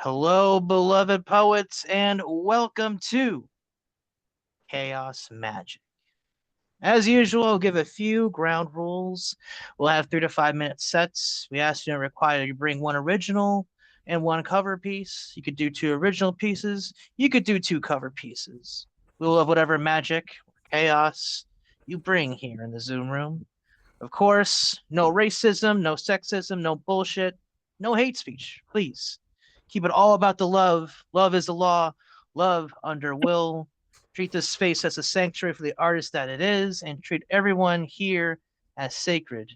Hello, beloved poets, and welcome to Chaos Magic. As usual, I'll give a few ground rules. We'll have 3 to 5 minute sets. We ask you to require you bring one original and one cover piece. You could do two original pieces. You could do two cover pieces. We'll have whatever magic or chaos you bring here in the Zoom room. Of course, no racism, no sexism, no bullshit, no hate speech. Please keep it all about the love. Love is the law. Love under will. Treat this space as a sanctuary for the artist that it is, and treat everyone here as sacred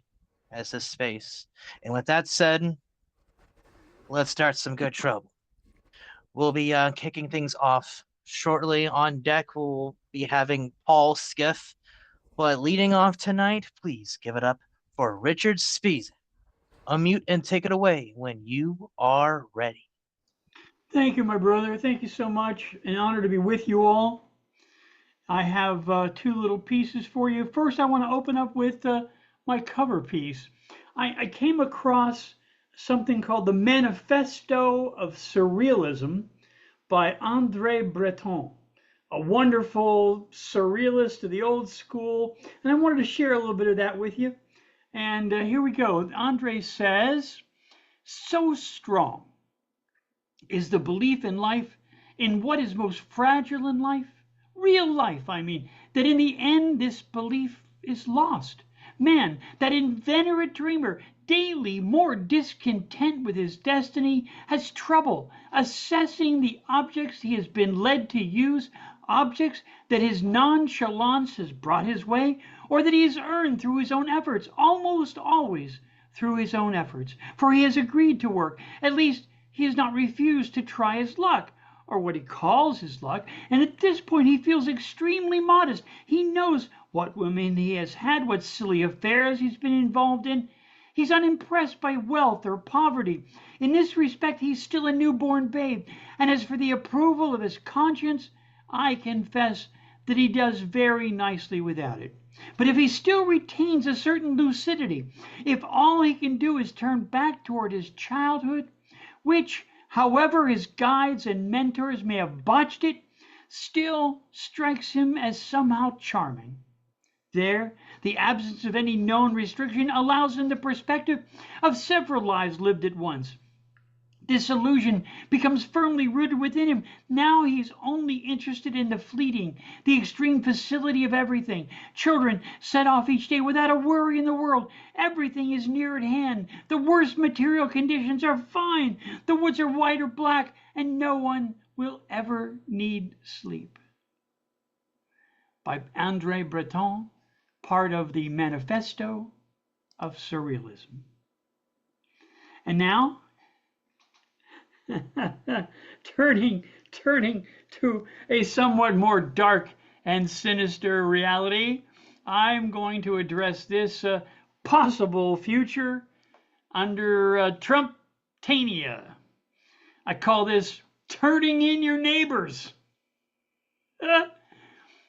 as this space. And with that said, let's start some good trouble. We'll be kicking things off shortly. On deck, we'll be having Paul Skiff. But leading off tonight, please give it up for Richard Spees. Unmute and take it away when you are ready. Thank you, my brother. Thank you so much. An honor to be with you all. I have two little pieces for you. First, I want to open up with my cover piece. I came across something called the Manifesto of Surrealism by André Breton, a wonderful surrealist of the old school. And I wanted to share a little bit of that with you. And here we go. Andre says, so strong is the belief in life, in what is most fragile in life, real life, I mean, that in the end this belief is lost. Man, that inveterate dreamer, daily more discontent with his destiny, has trouble assessing the objects he has been led to use, objects that his nonchalance has brought his way, or that he has earned through his own efforts, almost always through his own efforts. For he has agreed to work, at least he has not refused to try his luck, or what he calls his luck, and at this point he feels extremely modest. He knows what women he has had, what silly affairs he's been involved in. He's unimpressed by wealth or poverty. In this respect, he's still a newborn babe. And as for the approval of his conscience, I confess that he does very nicely without it. But if he still retains a certain lucidity, if all he can do is turn back toward his childhood, which, however his guides and mentors may have botched it, still strikes him as somehow charming. There, the absence of any known restriction allows him the perspective of several lives lived at once. This illusion becomes firmly rooted within him. Now he is only interested in the fleeting, the extreme facility of everything. Children set off each day without a worry in the world. Everything is near at hand. The worst material conditions are fine. The woods are white or black, and no one will ever need sleep. By André Breton, part of the Manifesto of Surrealism. And now, turning to a somewhat more dark and sinister reality, I'm going to address this possible future under Trumptania. I call this turning in your neighbors.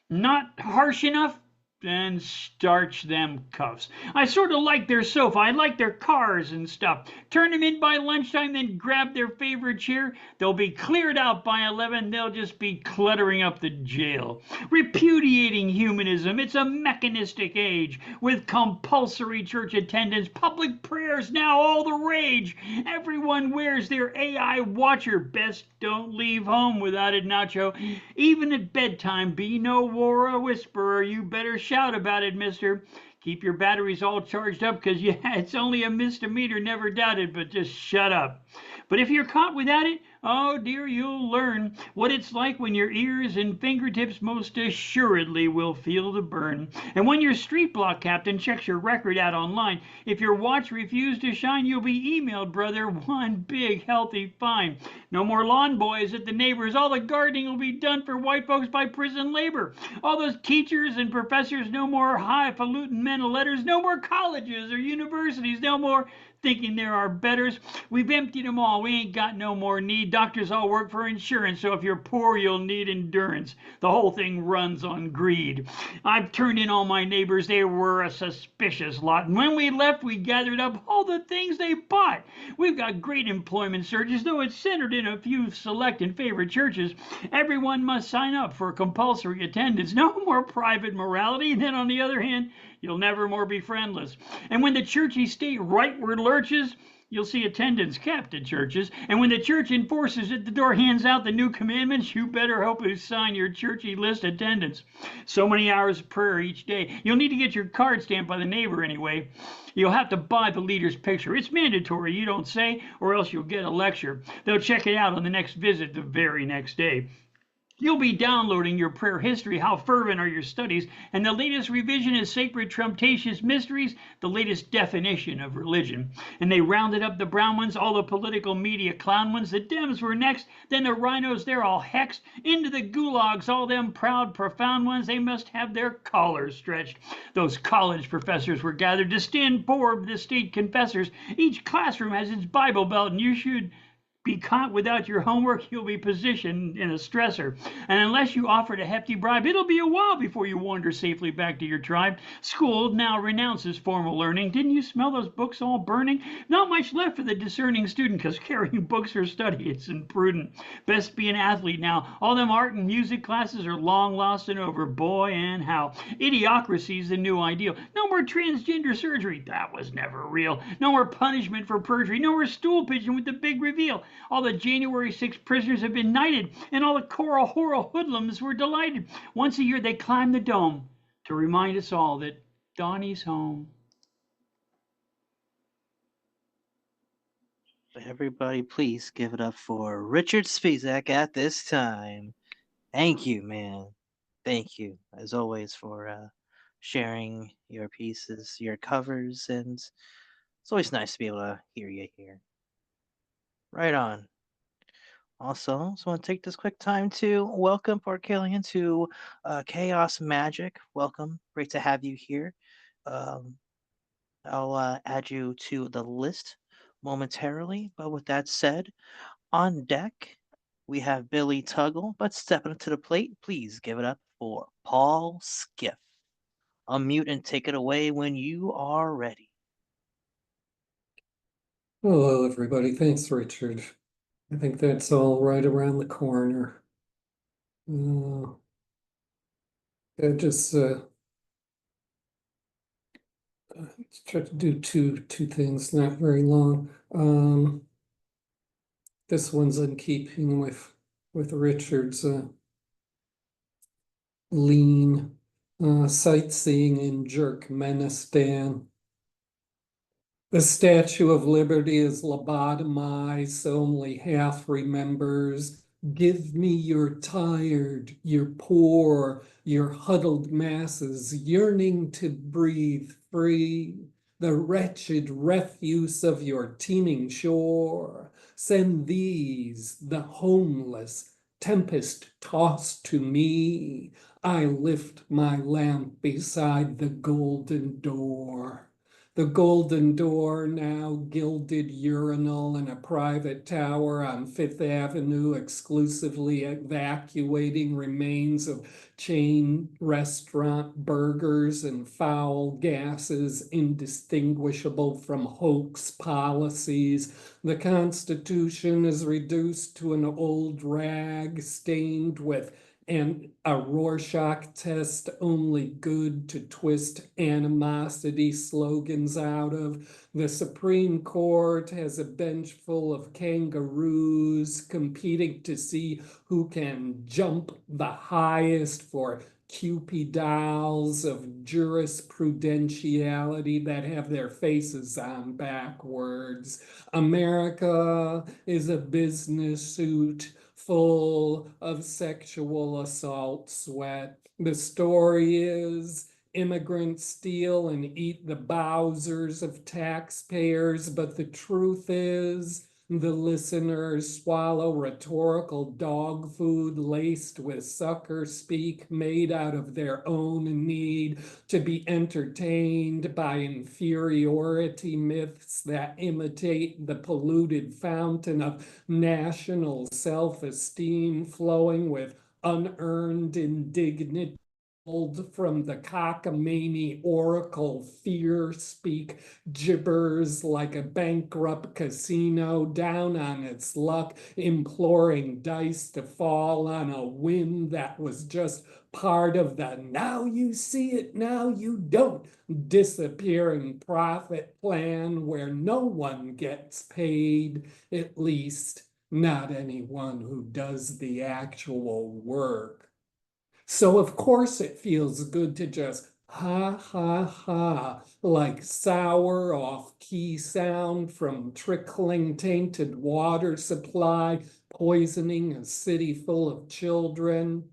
Not harsh enough? Then starch them cuffs. I sort of like their sofa. I like their cars and stuff. Turn them in by lunchtime, then grab their favorite chair. They'll be cleared out by 11. They'll just be cluttering up the jail. Repudiating humanism. It's a mechanistic age with compulsory church attendance, public prayers now all the rage. Everyone wears their AI watcher. Best don't leave home without it, Nacho. Even at bedtime, be no war whisperer. You better shout about it, mister. Keep your batteries all charged up, because, yeah, it's only a misdemeanor, never doubted, but just shut up. But if you're caught without it, oh dear, you'll learn what it's like when your ears and fingertips most assuredly will feel the burn. And when your street block captain checks your record out online, if your watch refused to shine, you'll be emailed, brother, one big healthy fine. No more lawn boys at the neighbors. All the gardening will be done for white folks by prison labor. All those teachers and professors, no more highfalutin men of letters. No more colleges or universities. No more thinking there are betters. We've emptied them all. We ain't got no more need. Doctors all work for insurance, so if you're poor, you'll need endurance. The whole thing runs on greed. I've turned in all my neighbors. They were a suspicious lot. And when we left, we gathered up all the things they bought. We've got great employment surges, though it's centered in a few select and favorite churches. Everyone must sign up for compulsory attendance. No more private morality. Then, on the other hand, you'll never more be friendless. And when the churchy state rightward lurches, you'll see attendance capped at churches. And when the church enforces at the door hands out the new commandments, you better hope you sign your churchy list attendance. So many hours of prayer each day. You'll need to get your card stamped by the neighbor anyway. You'll have to buy the leader's picture. It's mandatory, you don't say, or else you'll get a lecture. They'll check it out on the next visit the very next day. You'll be downloading your prayer history. How fervent are your studies? And the latest revision is Sacred Trumptations Mysteries, the latest definition of religion. And they rounded up the brown ones, all the political media clown ones. The Dems were next, then the rhinos, they're all hexed. Into the gulags, all them proud, profound ones, they must have their collars stretched. Those college professors were gathered to stand for the state confessors. Each classroom has its Bible belt, and you should be caught without your homework, you'll be positioned in a stressor. And unless you offered a hefty bribe, it'll be a while before you wander safely back to your tribe. School now renounces formal learning. Didn't you smell those books all burning? Not much left for the discerning student, because carrying books for study, it's imprudent. Best be an athlete now. All them art and music classes are long lost and over. Boy, and how. Idiocracy's the new ideal. No more transgender surgery. That was never real. No more punishment for perjury. No more stool pigeon with the big reveal. All the January 6th prisoners have been knighted, and all the choral horror hoodlums were delighted. Once a year they climb the dome to remind us all that Donnie's home. Everybody, please give it up for Richard Spizak at this time. Thank you, man. Thank you, as always, for sharing your pieces, your covers, and it's always nice to be able to hear you here. Right on. Also, just want to take this quick time to welcome Parkalian to Chaos Magic. Welcome. Great to have you here. Um, I'll add you to the list momentarily. But with that said, on deck, we have Billy Tuggle. But stepping up to the plate, please give it up for Paul Skiff. Unmute and take it away when you are ready. Hello, everybody. Thanks, Richard. I think that's all right around the corner. I just try to do two things, not very long. This one's in keeping with Richard's lean sightseeing in Turkmenistan. The Statue of Liberty is lobotomized, so only half remembers. Give me your tired, your poor, your huddled masses yearning to breathe free, the wretched refuse of your teeming shore. Send these, the homeless, tempest-tossed to me. I lift my lamp beside the golden door. The golden door, now gilded urinal in a private tower on Fifth Avenue, exclusively evacuating remains of chain restaurant burgers and foul gases indistinguishable from hoax policies. The Constitution is reduced to an old rag stained with and a Rorschach test only good to twist animosity slogans out of. The Supreme Court has a bench full of kangaroos competing to see who can jump the highest for Cupid dolls of jurisprudentiality that have their faces on backwards. America is a business suit full of sexual assault sweat. The story is immigrants steal and eat the Bowsers of taxpayers, but the truth is the listeners swallow rhetorical dog food laced with sucker speak made out of their own need to be entertained by inferiority myths that imitate the polluted fountain of national self-esteem flowing with unearned indignity from the cockamamie oracle fear speak gibbers like a bankrupt casino down on its luck, imploring dice to fall on a win that was just part of the now you see it, now you don't disappearing profit plan where no one gets paid, at least not anyone who does the actual work. So of course it feels good to just ha ha ha, like sour off key sound from trickling tainted water supply, poisoning a city full of children.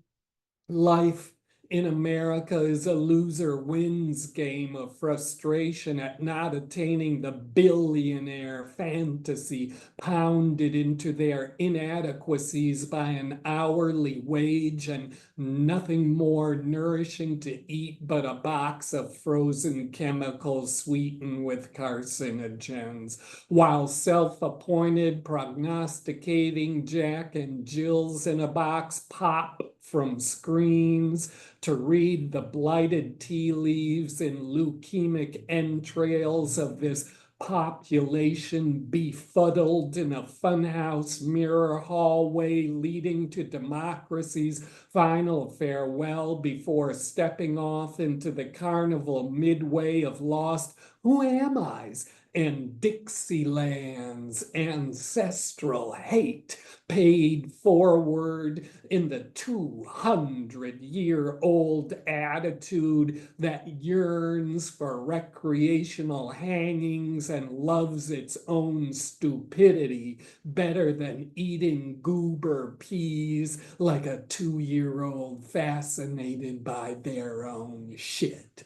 Life in America is a loser wins game of frustration at not attaining the billionaire fantasy pounded into their inadequacies by an hourly wage and nothing more nourishing to eat but a box of frozen chemicals sweetened with carcinogens, while self-appointed prognosticating Jack and Jills in a box pop from screens to read the blighted tea leaves in leukemic entrails of this population befuddled in a funhouse mirror hallway leading to democracy's final farewell before stepping off into the carnival midway of lost who am I's and Dixieland's ancestral hate paid forward in the 200-year-old attitude that yearns for recreational hangings and loves its own stupidity better than eating goober peas like a 2-year-old fascinated by their own shit.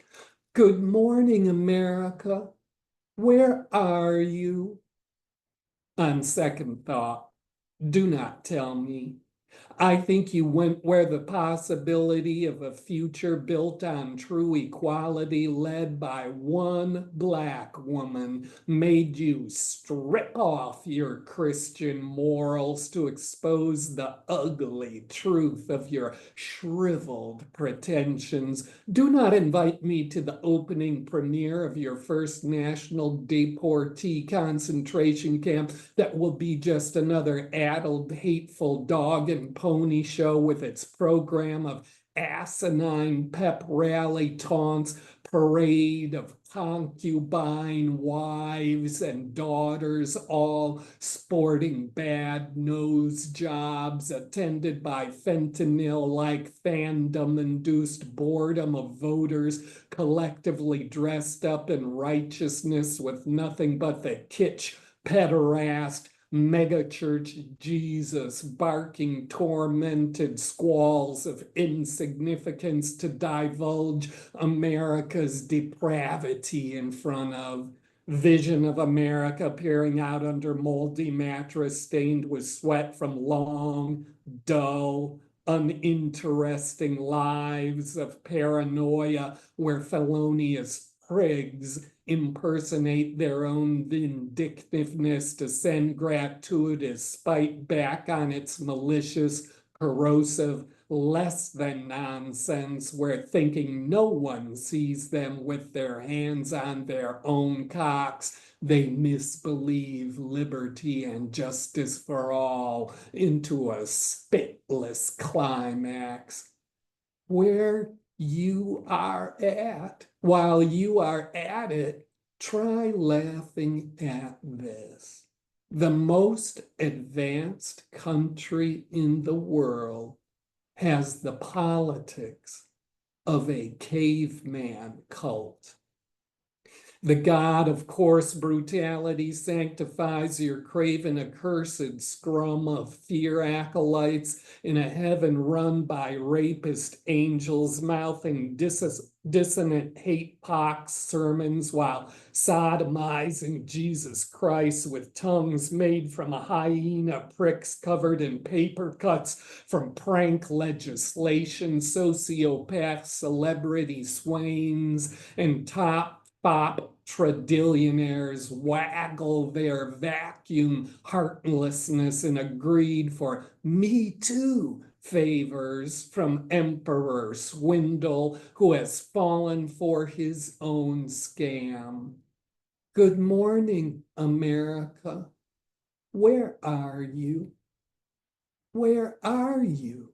Good morning, America. Where are you? On second thought, do not tell me. I think you went where the possibility of a future built on true equality led by one Black woman made you strip off your Christian morals to expose the ugly truth of your shriveled pretensions. Do not invite me to the opening premiere of your first national deportee concentration camp that will be just another addled, hateful dog and pony show with its program of asinine pep rally taunts, parade of concubine wives and daughters, all sporting bad nose jobs attended by fentanyl-like fandom-induced boredom of voters collectively dressed up in righteousness with nothing but the kitsch pederast megachurch Jesus barking tormented squalls of insignificance to divulge America's depravity in front of. Vision of America peering out under moldy mattress stained with sweat from long, dull, uninteresting lives of paranoia where felonious prigs impersonate their own vindictiveness to send gratuitous spite back on its malicious, corrosive, less than nonsense, where thinking no one sees them with their hands on their own cocks, they misbelieve liberty and justice for all into a spitless climax. Where you are at, while you are at it, try laughing at this. The most advanced country in the world has the politics of a caveman cult. The God of coarse brutality sanctifies your craven accursed scrum of fear acolytes in a heaven run by rapist angels mouthing dissonant hate pox sermons while sodomizing Jesus Christ with tongues made from a hyena pricks covered in paper cuts from prank legislation, sociopath celebrity swains, and top bop tradillionaires waggle their vacuum heartlessness in a greed for me too favors from Emperor Swindle, who has fallen for his own scam. Good morning, America. Where are you? Where are you?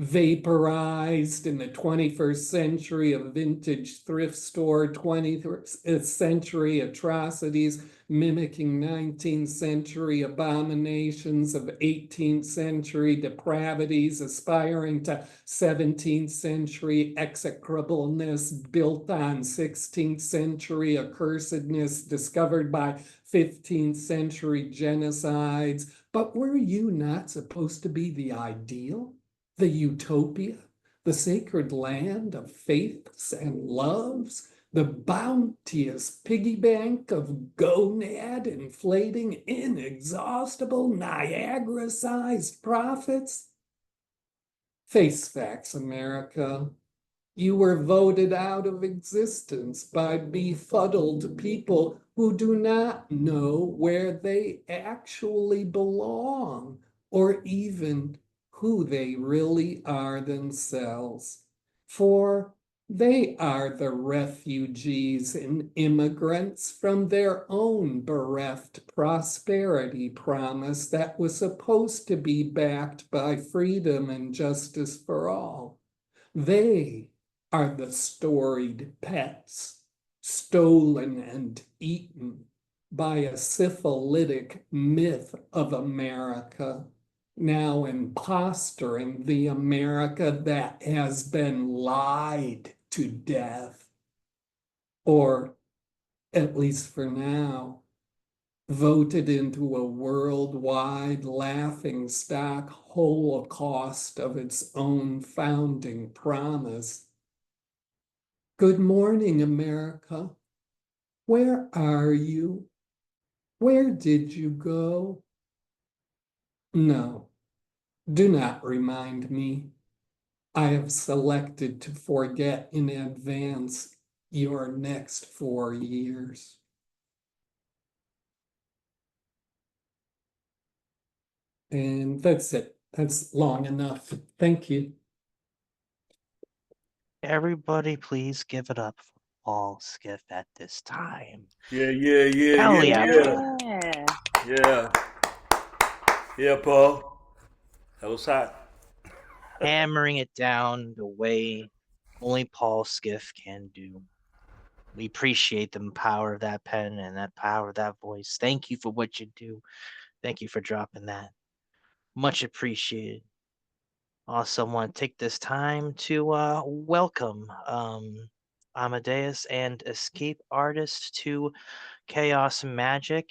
Vaporized in the 21st century of vintage thrift store, 20th century atrocities mimicking 19th century abominations of 18th century depravities aspiring to 17th century execrableness built on 16th century accursedness discovered by 15th century genocides. But were you not supposed to be the ideal? The utopia, the sacred land of faiths and loves, the bounteous piggy bank of gonad inflating inexhaustible Niagara-sized profits? Face facts, America. You were voted out of existence by befuddled people who do not know where they actually belong or even who they really are themselves. For they are the refugees and immigrants from their own bereft prosperity promise that was supposed to be backed by freedom and justice for all. They are the storied pets, stolen and eaten by a syphilitic myth of America, now impostering the America that has been lied to death, or at least for now, voted into a worldwide laughingstock holocaust of its own founding promise. Good morning, America. Where are you? Where did you go? No, do not remind me. I have selected to forget in advance your next 4 years. And that's it. That's long enough. Thank you. Everybody, please give it up for Paul Skiff at this time. Yeah, yeah, yeah, Hell yeah, yeah, yeah. Paul. Yeah. Yeah, Paul. That was hot. Hammering it down the way only Paul Skiff can do. We appreciate the power of that pen and that power of that voice. Thank you for what you do. Thank you for dropping that. Much appreciated. Also want to take this time to welcome Amadeus and Escape Artist to Chaos Magic.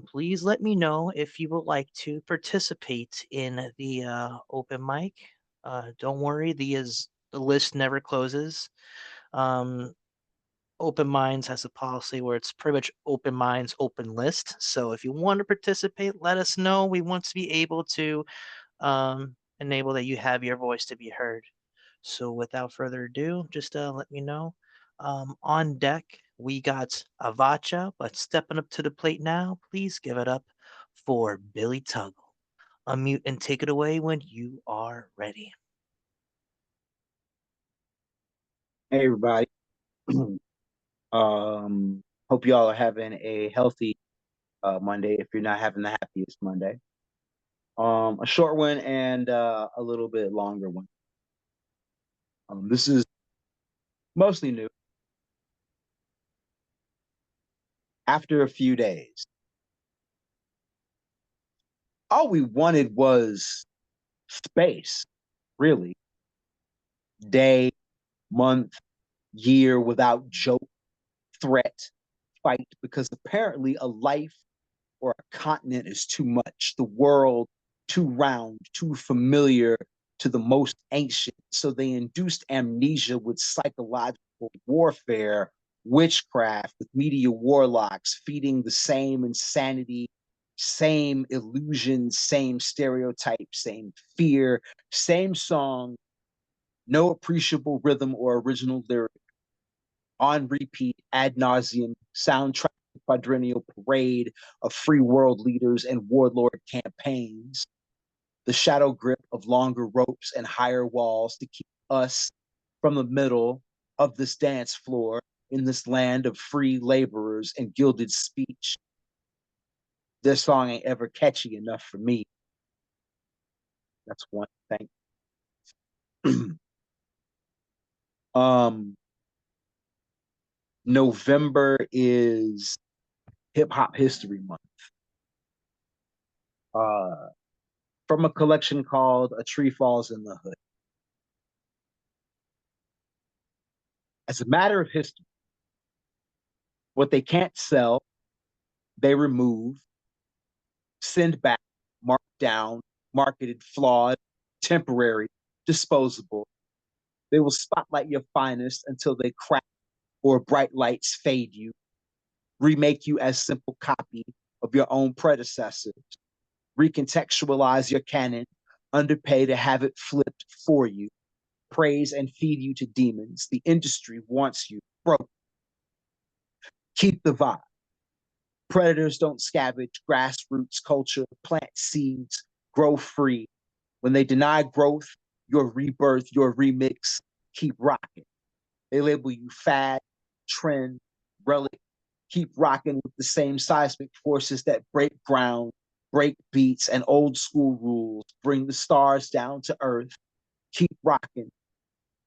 Please let me know if you would like to participate in the open mic. Don't worry, the list never closes. Um, Open Minds has a policy where it's pretty much open minds, open list. So if you want to participate, let us know. We want to be able to enable that you have your voice to be heard. So without further ado, just let me know. On deck, we got Avacha, but stepping up to the plate now, please give it up for Billy Tuggle. Unmute and take it away when you are ready. Hey everybody. Hope y'all are having a healthy Monday if you're not having the happiest Monday. A short one and a little bit longer one. This is mostly new. After a few days, all we wanted was space, really. Day, month, year without joke, threat, fight, because apparently a life or a continent is too much. The world too round, too familiar to the most ancient. So they induced amnesia with psychological warfare, witchcraft, with media warlocks, feeding the same insanity, same illusions, same stereotypes, same fear, same song, no appreciable rhythm or original lyric, on repeat, ad nauseum, soundtrack quadrennial parade of free world leaders and warlord campaigns, the shadow grip of longer ropes and higher walls to keep us from the middle of this dance floor in this land of free laborers and gilded speech. This song ain't ever catchy enough for me. That's one thing. November is Hip Hop History Month. From a collection called A Tree Falls in the Hood. As a matter of history, what they can't sell, they remove, send back, mark down, marketed, flawed, temporary, disposable. They will spotlight your finest until they crack or bright lights fade you, remake you as simple copy of your own predecessors, recontextualize your canon, underpay to have it flipped for you, praise and feed you to demons. The industry wants you broke. Keep the vibe. Predators don't scavenge grassroots culture, plant seeds, grow free. When they deny growth, your rebirth, your remix, keep rocking. They label you fad, trend, relic, keep rocking with the same seismic forces that break ground, break beats, and old school rules, bring the stars down to earth, keep rocking.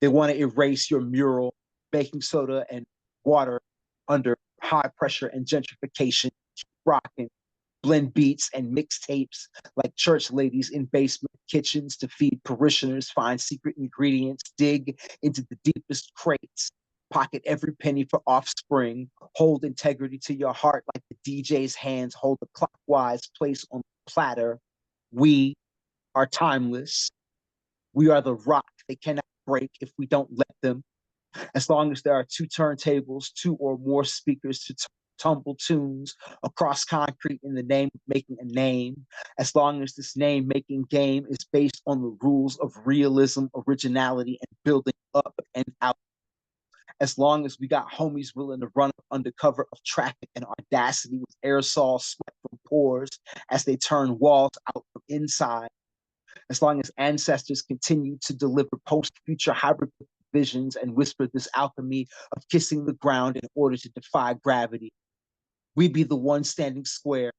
They want to erase your mural, baking soda and water under high pressure and gentrification, keep rocking. Blend beats and mixtapes like church ladies in basement kitchens to feed parishioners, find secret ingredients, dig into the deepest crates, pocket every penny for offspring, hold integrity to your heart like the DJ's hands hold the clockwise place on the platter. We are timeless. We are the rock they cannot break if we don't let them. As long as there are two turntables, two or more speakers to tumble tunes across concrete in the name of making a name, as long as this name making game is based on the rules of realism, originality, and building up and out. As long as we got homies willing to run up under cover of traffic and audacity with aerosol sweat from pores as they turn walls out from inside. As long as ancestors continue to deliver post-future hybrid visions and whisper this alchemy of kissing the ground in order to defy gravity. We be the one standing square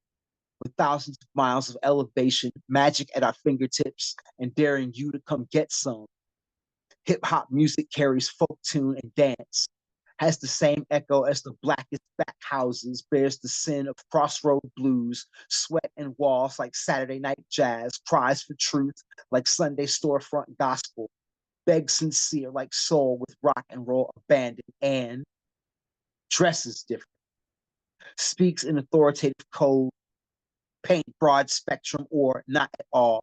with thousands of miles of elevation, magic at our fingertips, and daring you to come get some. Hip-hop music carries folk tune and dance, has the same echo as the blackest back houses, bears the sin of crossroad blues, sweat and walls like Saturday night jazz, cries for truth like Sunday storefront gospel, begs sincere like soul with rock and roll abandoned, and dresses different, speaks in authoritative code, paint broad spectrum or not at all,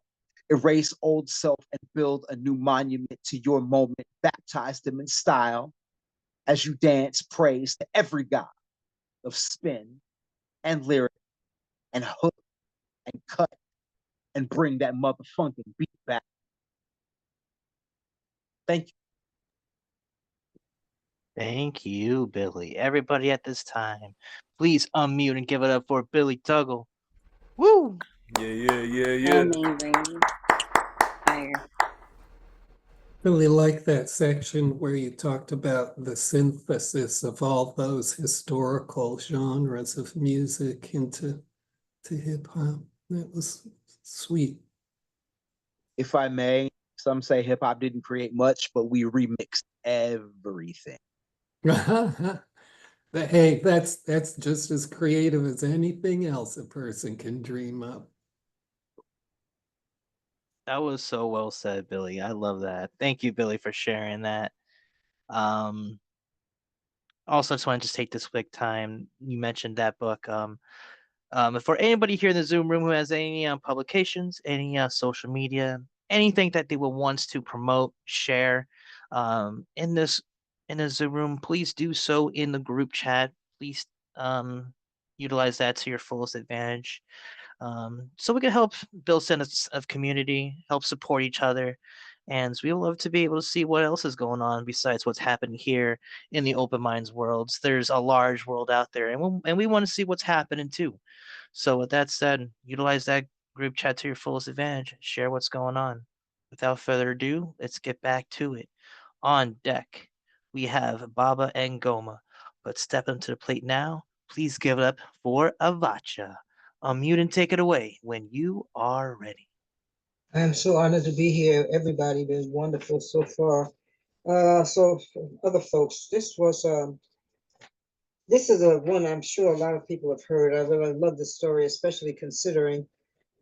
erase old self and build a new monument to your moment, baptize them in style as you dance praise to every god of spin and lyric and hook and cut and bring that motherfucking beat back. Thank you. Thank you, Billy. Everybody at this time, please unmute and give it up for Billy Tuggle. Woo! Yeah. Amazing. Fire. Really like that section where you talked about the synthesis of all those historical genres of music into hip hop. That was sweet. If I may, some say hip hop didn't create much, but we remixed everything. Hey, that's just as creative as anything else a person can dream up. That was so well said, Billy. I love that. Thank you, Billy, for sharing that. All Also, just want to just take this quick time. You mentioned that book. For anybody here in the Zoom room who has any publications, any social media, anything that they will want to promote, share, in the Zoom room, please do so in the group chat. Please utilize that to your fullest advantage. So we can help build sense of community, help support each other, and we love to be able to see what else is going on besides what's happening here in the open minds worlds. There's a large world out there, and we want to see what's happening too. So with that said, utilize that group chat to your fullest advantage. Share what's going on. Without further ado, let's get back to it. On deck, we have Baba and Goma. But step into the plate now. Please give it up for Avacha. Unmute and take it away when you are ready. I'm so honored to be here. Everybody been wonderful so far. So for other folks, this is a one I'm sure a lot of people have heard. I really love this story, especially considering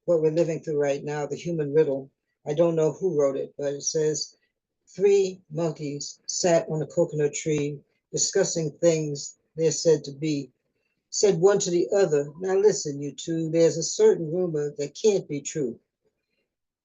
what we're living through right now, the human riddle. I don't know who wrote it, but it says 3 monkeys sat on a coconut tree discussing things they're said to be. Said one to the other, now listen, you two, there's a certain rumor that can't be true.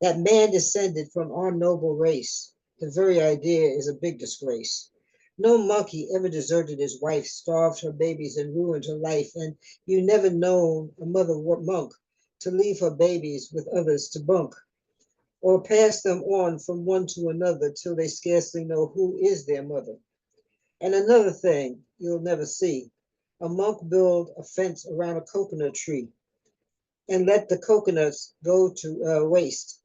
That man descended from our noble race. The very idea is a big disgrace. No monkey ever deserted his wife, starved her babies, and ruined her life. And you never known a mother monk to leave her babies with others to bunk, or pass them on from one to another till they scarcely know who is their mother. And another thing you'll never see, a monk build a fence around a coconut tree and let the coconuts go to waste,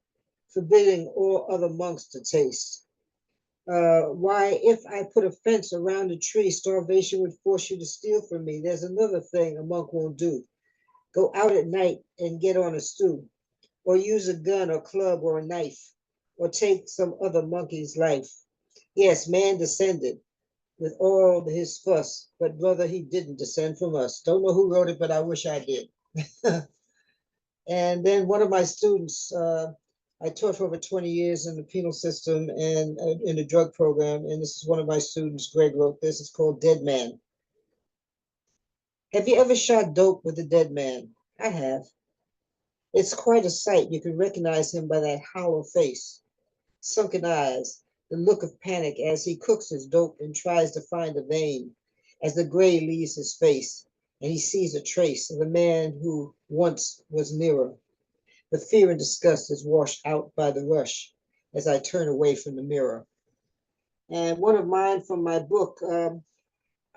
forbidding all other monks to taste. Why, if I put a fence around a tree, starvation would force you to steal from me. There's another thing a monk won't do. Go out at night and get on a stew, or use a gun or club or a knife, or take some other monkey's life. Yes, man descended with all his fuss, but brother, he didn't descend from us. Don't know who wrote it, but I wish I did. And then one of my students, I taught for over 20 years in the penal system and in the drug program. And this is one of my students, Greg, wrote this. It's called Dead Man. Have you ever shot dope with a dead man? I have. It's quite a sight. You can recognize him by that hollow face, sunken eyes, the look of panic as he cooks his dope and tries to find a vein, as the gray leaves his face and he sees a trace of a man who once was nearer. The fear and disgust is washed out by the rush as I turn away from the mirror. And one of mine from my book,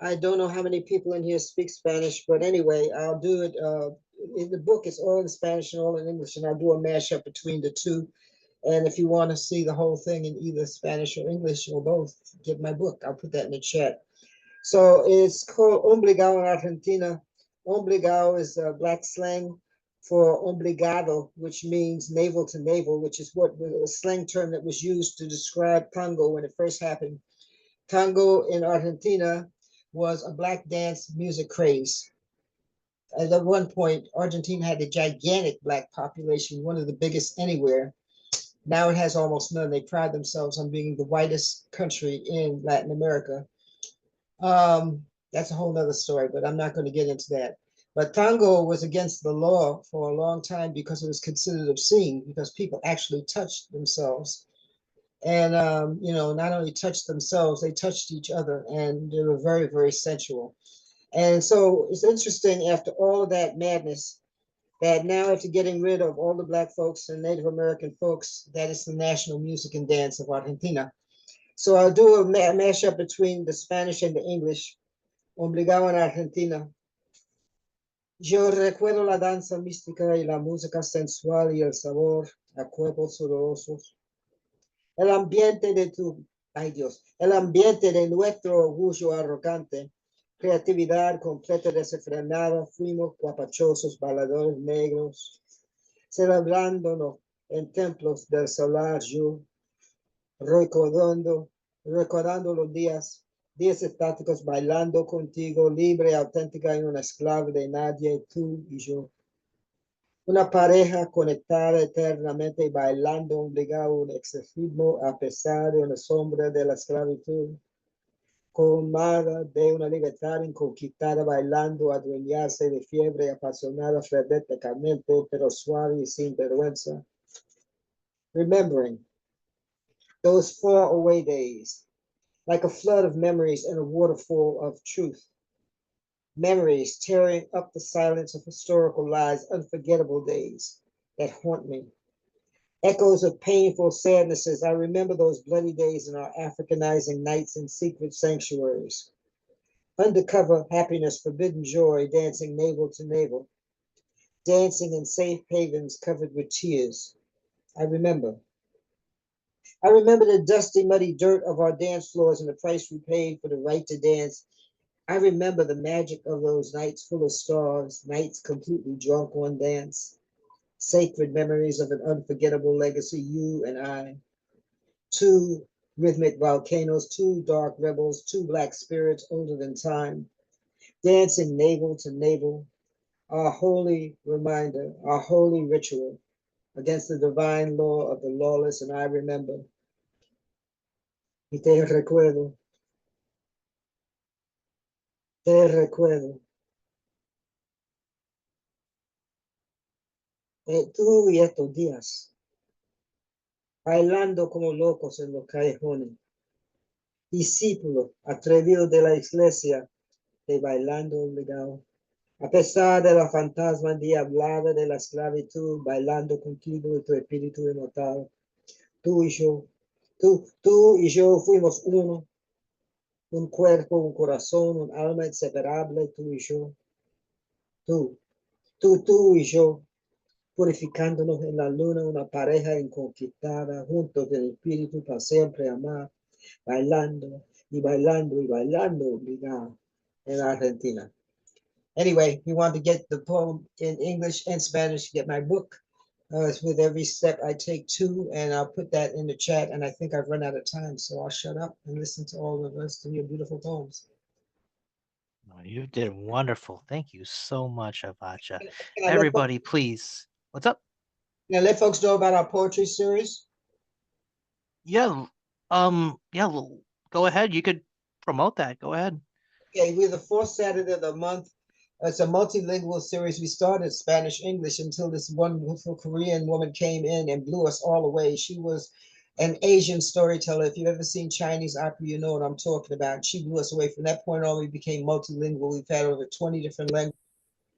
I don't know how many people in here speak Spanish, but anyway, I'll do it. In the book, it's all in Spanish and all in English, and I'll do a mashup between the two. And if you want to see the whole thing in either Spanish or English or both, get my book. I'll put that in the chat. So it's called Obligado in Argentina. Obligado is black slang for obligado, which means navel to navel, which is what a slang term that was used to describe tango when it first happened. Tango in Argentina was a black dance music craze. At one point, Argentina had a gigantic black population, one of the biggest anywhere. Now it has almost none. They pride themselves on being the whitest country in Latin America. That's a whole nother story, but I'm not going to get into that. But tango was against the law for a long time because it was considered obscene, because people actually touched themselves. And, not only touched themselves, they touched each other, and they were very, very sensual. And so it's interesting, after all of that madness, that now after getting rid of all the Black folks and Native American folks, that is the national music and dance of Argentina. So I'll do a mashup between the Spanish and the English. Obligado en Argentina. Yo recuerdo la danza mística y la música sensual y el sabor a cuerpos sudorosos. El ambiente de tu, ay Dios, el ambiente de nuestro orgullo arrogante, creatividad completa desenfrenada, fuimos guapachosos bailadores negros, celebrándonos en templos del solar yo, recordando los días estáticos, bailando contigo, libre, auténtica y una esclava de nadie, tú y yo. Una pareja conectada eternamente y bailando obligado un exorcismo a pesar de una sombra de la esclavitud. colmada de una libertad inconquistada, bailando, adueñarse de fiebre apasionada, frenéticamente, pero suave y sin vergüenza. Remembering those far away days, like a flood of memories and a waterfall of truth. Memories tearing up the silence of historical lies, unforgettable days that haunt me. Echoes of painful sadnesses. I remember those bloody days in our Africanizing nights in secret sanctuaries. Undercover happiness, forbidden joy, dancing navel to navel. Dancing in safe havens covered with tears. I remember. I remember the dusty, muddy dirt of our dance floors and the price we paid for the right to dance. I remember the magic of those nights full of stars, nights completely drunk on dance. Sacred memories of an unforgettable legacy, you and I. Two rhythmic volcanoes, two dark rebels, two black spirits older than time, dancing navel to navel, our holy reminder, our holy ritual against the divine law of the lawless, and I remember. Y te recuerdo, tú y estos días, bailando como locos en los callejones, discípulos atrevidos de la iglesia, de bailando obligado. A pesar de la fantasma endiablada de la esclavitud, bailando contigo y tu espíritu inmortal, tú y yo, tú y yo fuimos uno, un cuerpo, un corazón, un alma inseparable, tú y yo, tú, tú y yo, purificándonos en la luna, una pareja inconquistada, juntos del espíritu para siempre amar, bailando y bailando y bailando, obligado, en Argentina. Anyway, you want to get the poem in English and Spanish, get my book. It's with every step I take two, and I'll put that in the chat. And I think I've run out of time, so I'll shut up and listen to all the rest of your beautiful poems. Oh, you did wonderful. Thank you so much, Avacha. Can I let, Everybody, please. What's up? can I let folks know about our poetry series? Yeah. Yeah. Go ahead. You could promote that. Go ahead. Okay, we're the fourth Saturday of the month. It's a multilingual series. We started Spanish English until this wonderful Korean woman came in and blew us all away. She was an Asian storyteller. If you've ever seen Chinese opera, you know what I'm talking about. She blew us away. From that point on, we became multilingual. We've had over 20 different languages.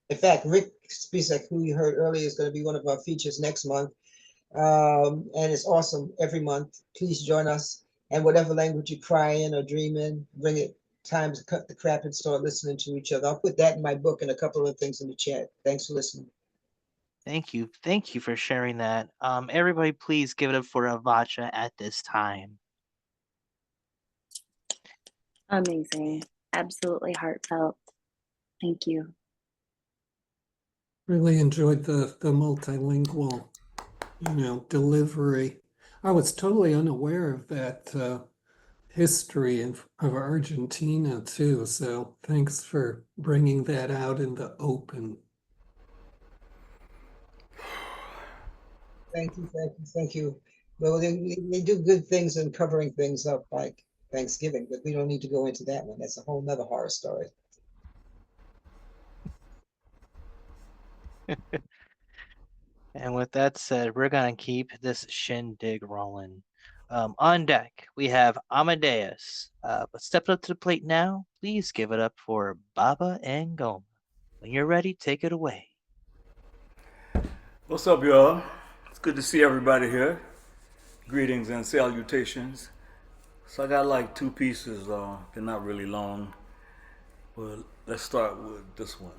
In fact, Rick Spisek, who you heard earlier, is going to be one of our features next month. And it's awesome every month. Please join us. And whatever language you cry in or dream in, bring it. Time to cut the crap and start listening to each other. I'll put that in my book and a couple of things in the chat. Thanks for listening. Thank you. Thank you for sharing that. Everybody, please give it up for Avacha at this time. Amazing. Absolutely heartfelt. Thank you. Really enjoyed the multilingual, delivery. I was totally unaware of that history of Argentina too. So thanks for bringing that out in the open. Thank you, thank you, thank you. Well, they do good things in covering things up like Thanksgiving, but we don't need to go into that one. That's a whole nother horror story. And with that said, we're going to keep this shindig rolling. On deck, we have Amadeus. But step up to the plate now. Please give it up for Baba and Goma. When you're ready, take it away. What's up, y'all? It's good to see everybody here. Greetings and salutations. So I got like two pieces. They're not really long, but let's start with this one.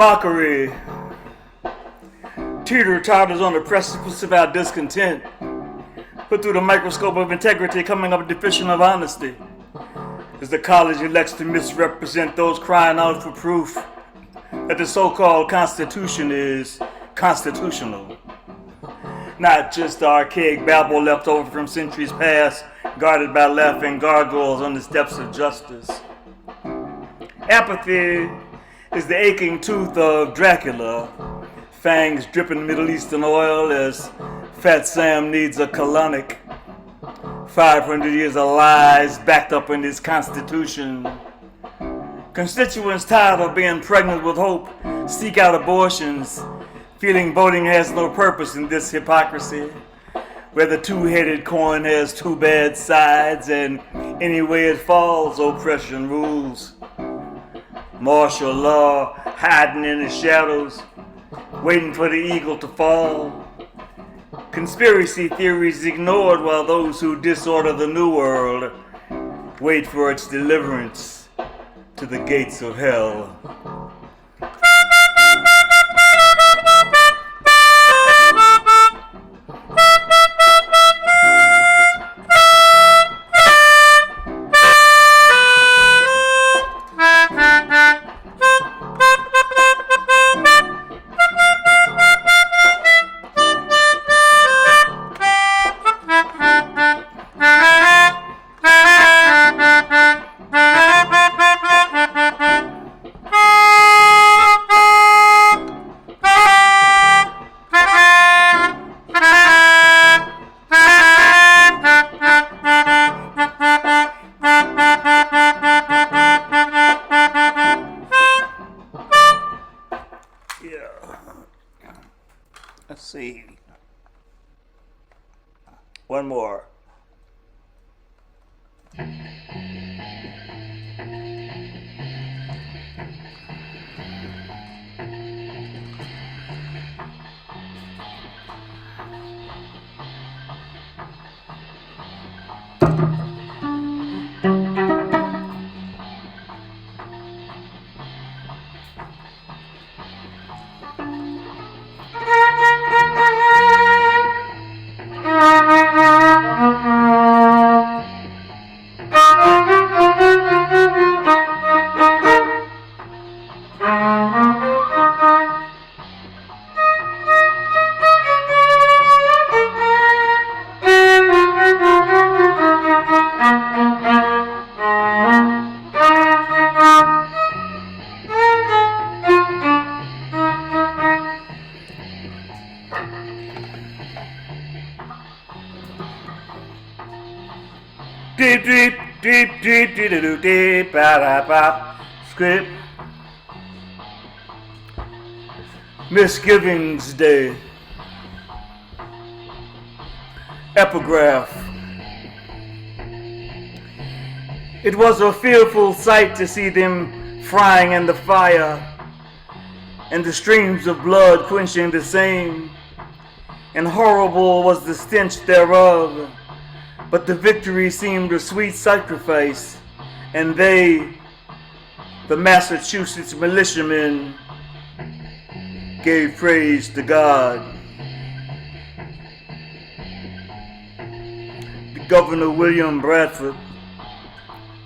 mockery teeter-totters on the precipice of our discontent, put through the microscope of integrity, coming up deficient of honesty, as the college elects to misrepresent those crying out for proof that the so-called Constitution is constitutional. Not just the archaic babble left over from centuries past, guarded by laughing gargoyles on the steps of justice. Apathy is the aching tooth of Dracula, fangs dripping Middle Eastern oil as Fat Sam needs a colonic. 500 years of lies backed up in his constitution. Constituents tired of being pregnant with hope seek out abortions, feeling voting has no purpose in this hypocrisy, where the two-headed coin has two bad sides, and any way it falls, oppression rules. Martial law hiding in the shadows, waiting for the eagle to fall. Conspiracy theories ignored while those who disorder the new world wait for its deliverance to the gates of hell. Let's see. One more. Deep, deep, deep, deep, deep, deep, deep, ba script. Misgivings Day. Epigraph. It was a fearful sight to see them frying in the fire, and the streams of blood quenching the same, and horrible was the stench thereof. But the victory seemed a sweet sacrifice, and they, the Massachusetts militiamen, gave praise to God. The Governor William Bradford,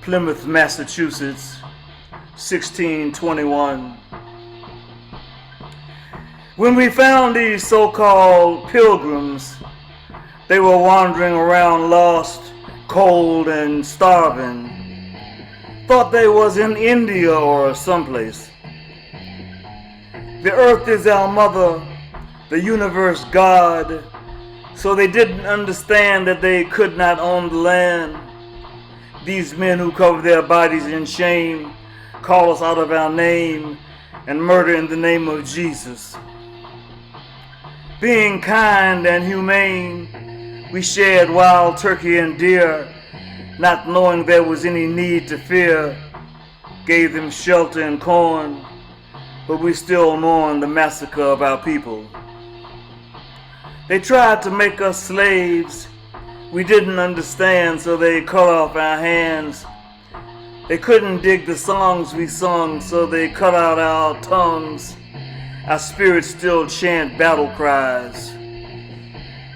Plymouth, Massachusetts, 1621. When we found these so-called pilgrims, they were wandering around lost, cold, and starving. Thought they was in India or someplace. The earth is our mother, the universe God, so they didn't understand that they could not own the land. These men who cover their bodies in shame call us out of our name and murder in the name of Jesus. Being kind and humane, we shared wild turkey and deer, not knowing there was any need to fear. Gave them shelter and corn, but we still mourn the massacre of our people. They tried to make us slaves. We didn't understand, so they cut off our hands. They couldn't dig the songs we sung, so they cut out our tongues. Our spirits still chant battle cries.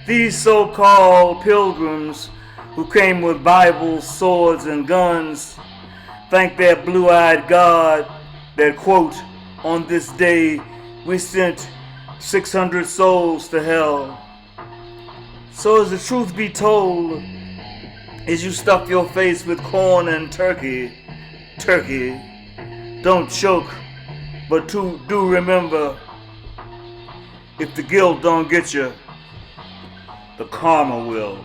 These so-called pilgrims who came with Bibles, swords, and guns thank their blue-eyed God that, quote, on this day we sent 600 souls to hell. So as the truth be told, as you stuff your face with corn and turkey, don't choke, but do remember, if the guilt don't get you, the karma will.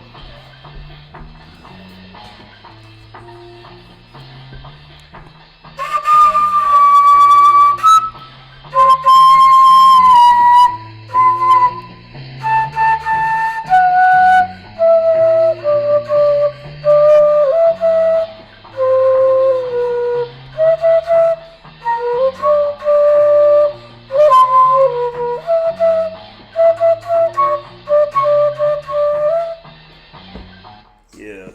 Yeah.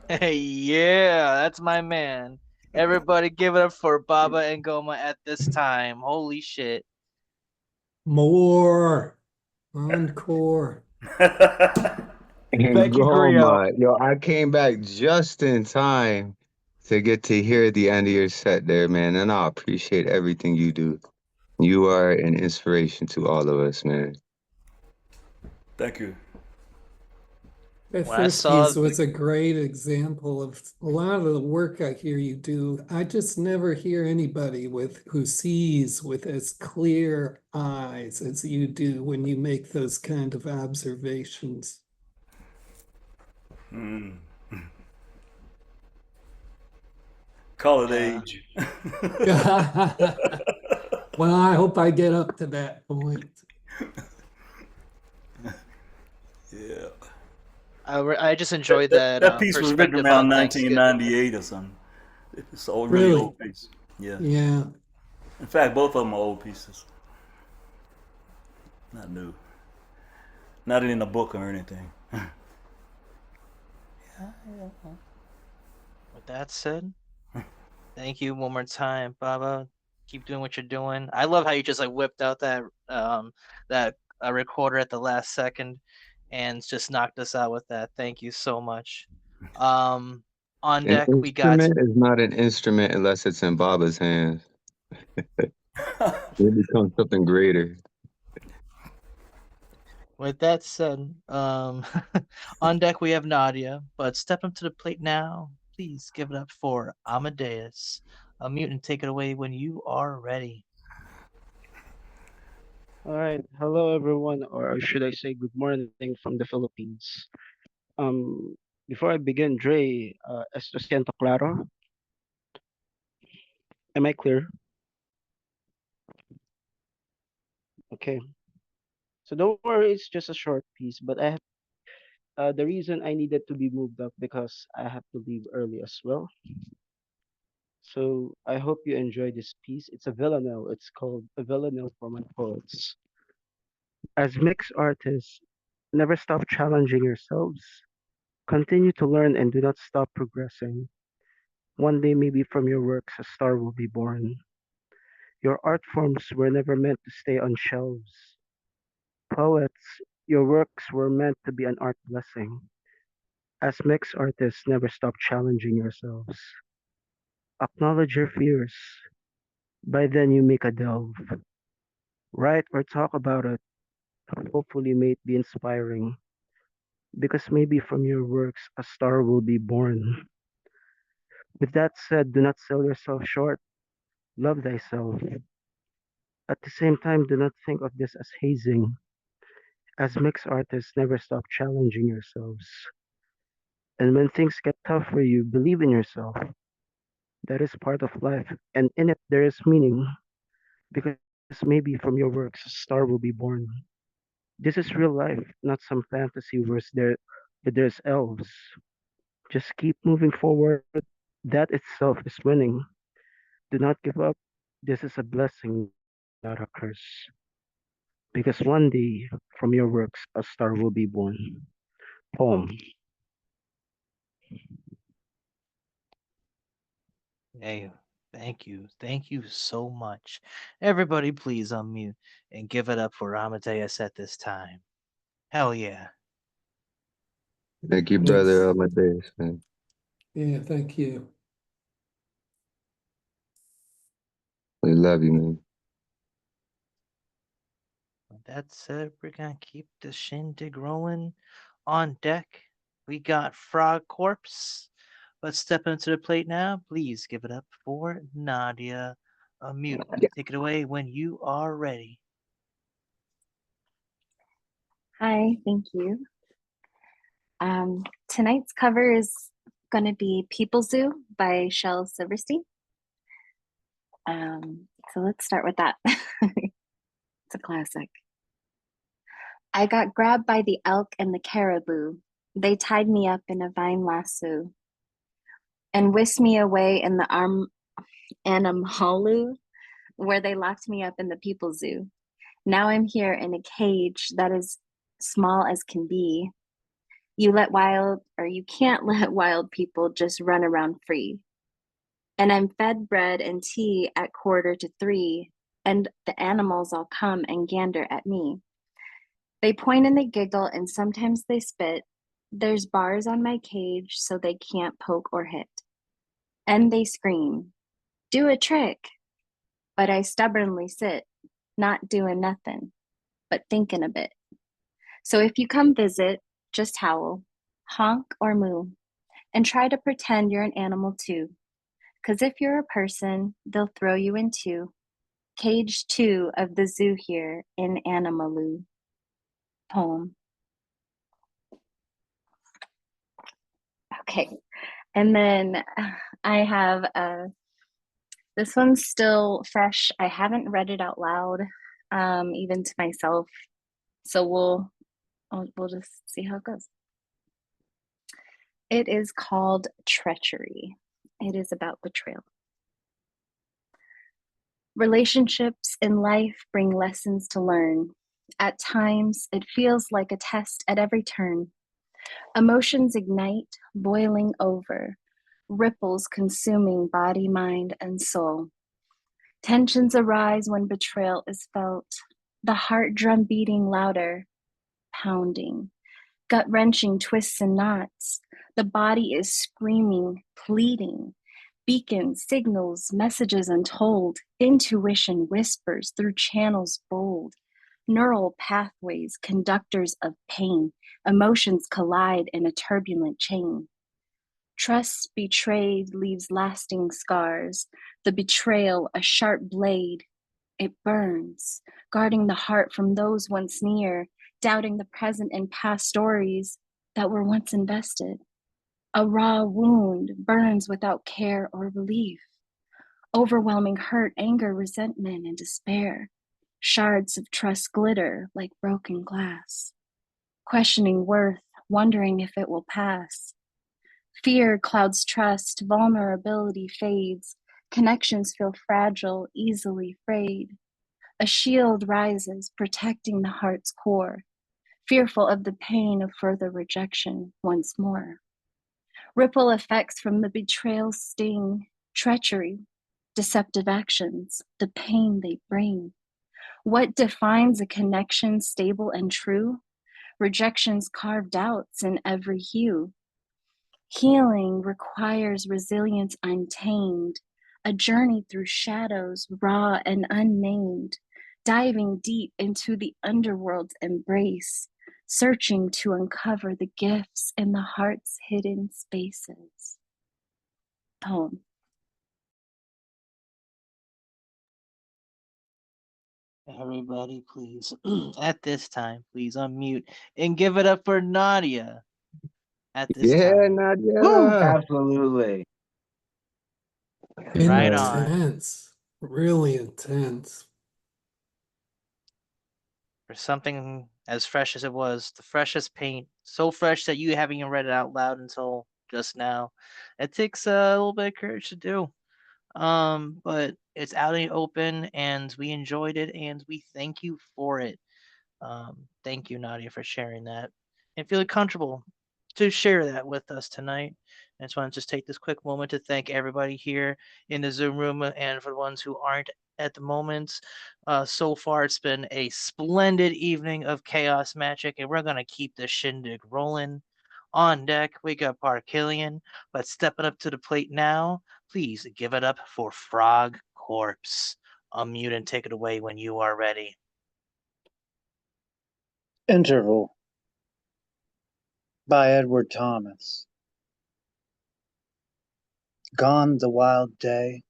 Hey, yeah, that's my man. Everybody give it up for Baba and Goma at this time. Holy shit. More encore. And Thank you, Grio. Goma, yo, I came back just in time to get to hear the end of your set there, man. And I appreciate everything you do. You are an inspiration to all of us, man. Thank you. That When I first saw piece was a great example of a lot of the work I hear you do. I just never hear anybody who sees with as clear eyes as you do when you make those kind of observations. Call it yeah, age. Well, I hope I get up to that point. Yeah. I just enjoyed that That piece was written perspective around on Thanksgiving. 1998 or something. It's a really Really? old piece. Yeah. Yeah. In fact, both of them are old pieces. Not new. Not in a book or anything. With that said, thank you one more time, Baba. Keep doing what you're doing. I love how you just like whipped out that recorder at the last second and just knocked us out with that. Thank you so much. Um, on An deck we got instrument is not an instrument unless it's in Baba's hands. It becomes something greater. with that said, on deck we have Nadia, but step up to the plate now. Please give it up for Amadeus. A mutant, take it away when you are ready. All right. Hello, everyone, or should I say good morning from the Philippines. Um, Before I begin, Dre, esto siento claro. Am I clear? Okay. So don't worry, it's just a short piece, but I have the reason I needed to be moved up because I have to leave early as well. So I hope you enjoy this piece. It's a villanelle. It's called a villanelle for my poets. As mixed artists, never stop challenging yourselves. Continue to learn and do not stop progressing. One day, maybe from your works, a star will be born. Your art forms were never meant to stay on shelves. Poets, your works were meant to be an art blessing. As mixed artists, never stop challenging yourselves. Acknowledge your fears. By then, you make a delve. Write or talk about it. Hopefully, may it be inspiring. Because maybe from your works, a star will be born. With that said, do not sell yourself short. Love thyself. At the same time, do not think of this as hazing. As mixed artists, never stop challenging yourselves. And when things get tough for you, believe in yourself. That is part of life, and in it there is meaning. Because maybe from your works, a star will be born. This is real life, not some fantasy where there's elves. Just keep moving forward. That itself is winning. Do not give up. This is a blessing, not a curse. Because one day, from your works, a star will be born. Poem. Hey, Thank you. Thank you so much. Everybody, please unmute and give it up for Amadeus at this time. Hell yeah. Thank you, Yes. brother Amadeus, man. Yeah, thank you. We love you, man. With that said, we're gonna keep the shindig rolling. On deck, we got Frog Corpse. Let's step into the plate now. Please give it up for Nadia. Mute. Take it away when you are ready. Hi, thank you. Tonight's cover is going to be People Zoo by Shel Silverstein. So let's start with that. It's a classic. I got grabbed by the elk and the caribou. They tied me up in a vine lasso and whisked me away in the Anamhalu, where they locked me up in the People Zoo. Now I'm here in a cage that is small as can be. You can't let wild people just run around free. And I'm fed bread and tea at 2:45, and the animals all come and gander at me. They point and they giggle, and sometimes they spit. There's bars on my cage so they can't poke or hit. And they scream, "Do a trick!" But I stubbornly sit, not doing nothing, but thinking a bit. So if you come visit, just howl, honk or moo, and try to pretend you're an animal too. 'Cause if you're a person, they'll throw you into cage 2 of the zoo here in Animaloo. Poem. Okay, and then I have this one's still fresh. I haven't read it out loud, even to myself. So we'll just see how it goes. It is called Treachery. It is about betrayal. Relationships in life bring lessons to learn. At times, it feels like a test at every turn. Emotions ignite, boiling over, ripples consuming body, mind, and soul. Tensions arise when betrayal is felt, the heart drum beating louder, pounding, gut-wrenching twists and knots. The body is screaming, pleading. Beacons, signals, messages untold. Intuition whispers through channels bold. Neural pathways, conductors of pain. Emotions collide in a turbulent chain. Trust betrayed leaves lasting scars. The betrayal, a sharp blade. It burns, guarding the heart from those once near, doubting the present and past stories that were once invested. A raw wound burns without care or relief. Overwhelming hurt, anger, resentment, and despair. Shards of trust glitter like broken glass. Questioning worth, wondering if it will pass. Fear clouds trust, vulnerability fades. Connections feel fragile, easily frayed. A shield rises, protecting the heart's core, fearful of the pain of further rejection once more. Ripple effects from the betrayal's sting, treachery, deceptive actions, the pain they bring. What defines a connection stable and true? Rejection's carved outs in every hue. Healing requires resilience untamed, a journey through shadows raw and unnamed, diving deep into the underworld's embrace, searching to uncover the gifts in the heart's hidden spaces. Poem. Everybody, please, at this time, please unmute and give it up for Nadia at this Yeah, time. Nadia. Absolutely. Right on. Intense. Really intense. For something as fresh as it was, the freshest paint, so fresh that you haven't even read it out loud until just now. It takes a little bit of courage to do. But it's out in the open, and we enjoyed it, and we thank you for it. Thank you, Nadia, for sharing that and feeling comfortable to share that with us tonight. I just want to take this quick moment to thank everybody here in the Zoom room and for the ones who aren't at the moment. So far, it's been a splendid evening of Chaos Magic, and we're going to keep the shindig rolling. On deck, we got Parkillian, but stepping up to the plate now, please give it up for Frog Corpse. Unmute and take it away when you are ready. Interval by Edward Thomas. Gone the wild day,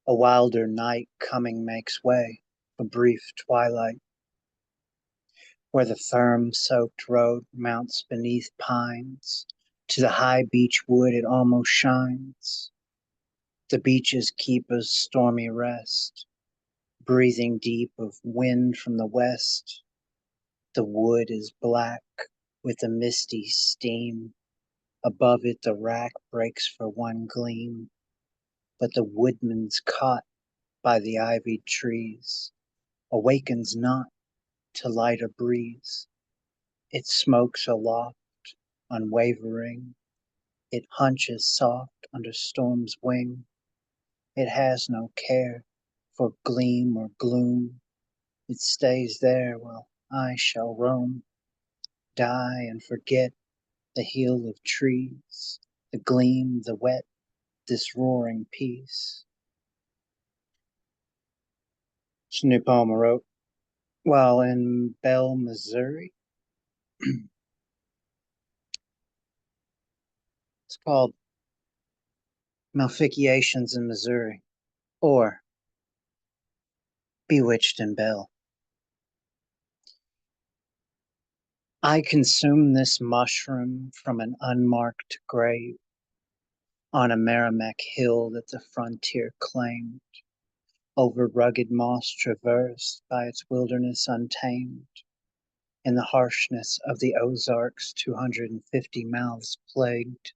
a wilder night coming makes way, a brief twilight, where the firm-soaked road mounts beneath pines. To the high beech wood it almost shines. The beeches keep a stormy rest, breathing deep of wind from the west. The wood is black with a misty steam. Above it the rack breaks for one gleam, but the woodman's caught by the ivied trees, awakens not to light a breeze. It smokes aloft, unwavering. It hunches soft under storm's wing. It has no care for gleam or gloom. It stays there while I shall roam, die and forget the heel of trees, the gleam, the wet, this roaring peace. Snoop Palmer wrote, while in Bell, Missouri. It's called Malefications in Missouri, or Bewitched in Bell. I consume this mushroom from an unmarked grave on a Merrimack hill that the frontier claimed, over rugged moss traversed by its wilderness untamed, in the harshness of the Ozarks 250 mouths plagued.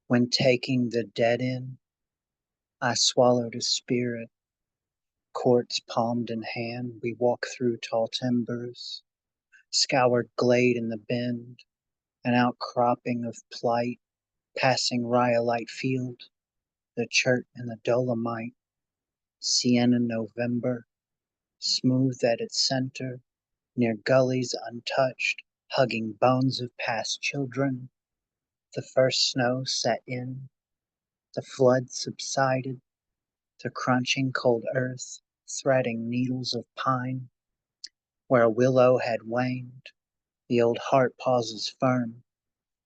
When taking the dead in, I swallowed a spirit. Quartz palmed in hand, we walk through tall timbers, scoured glade in the bend, an outcropping of plight, passing rhyolite field, the chert and the dolomite, sienna November, smooth at its center, near gullies untouched, hugging bones of past children. The first snow set in, the flood subsided, the crunching cold earth threading needles of pine. Where a willow had waned, the old heart pauses firm,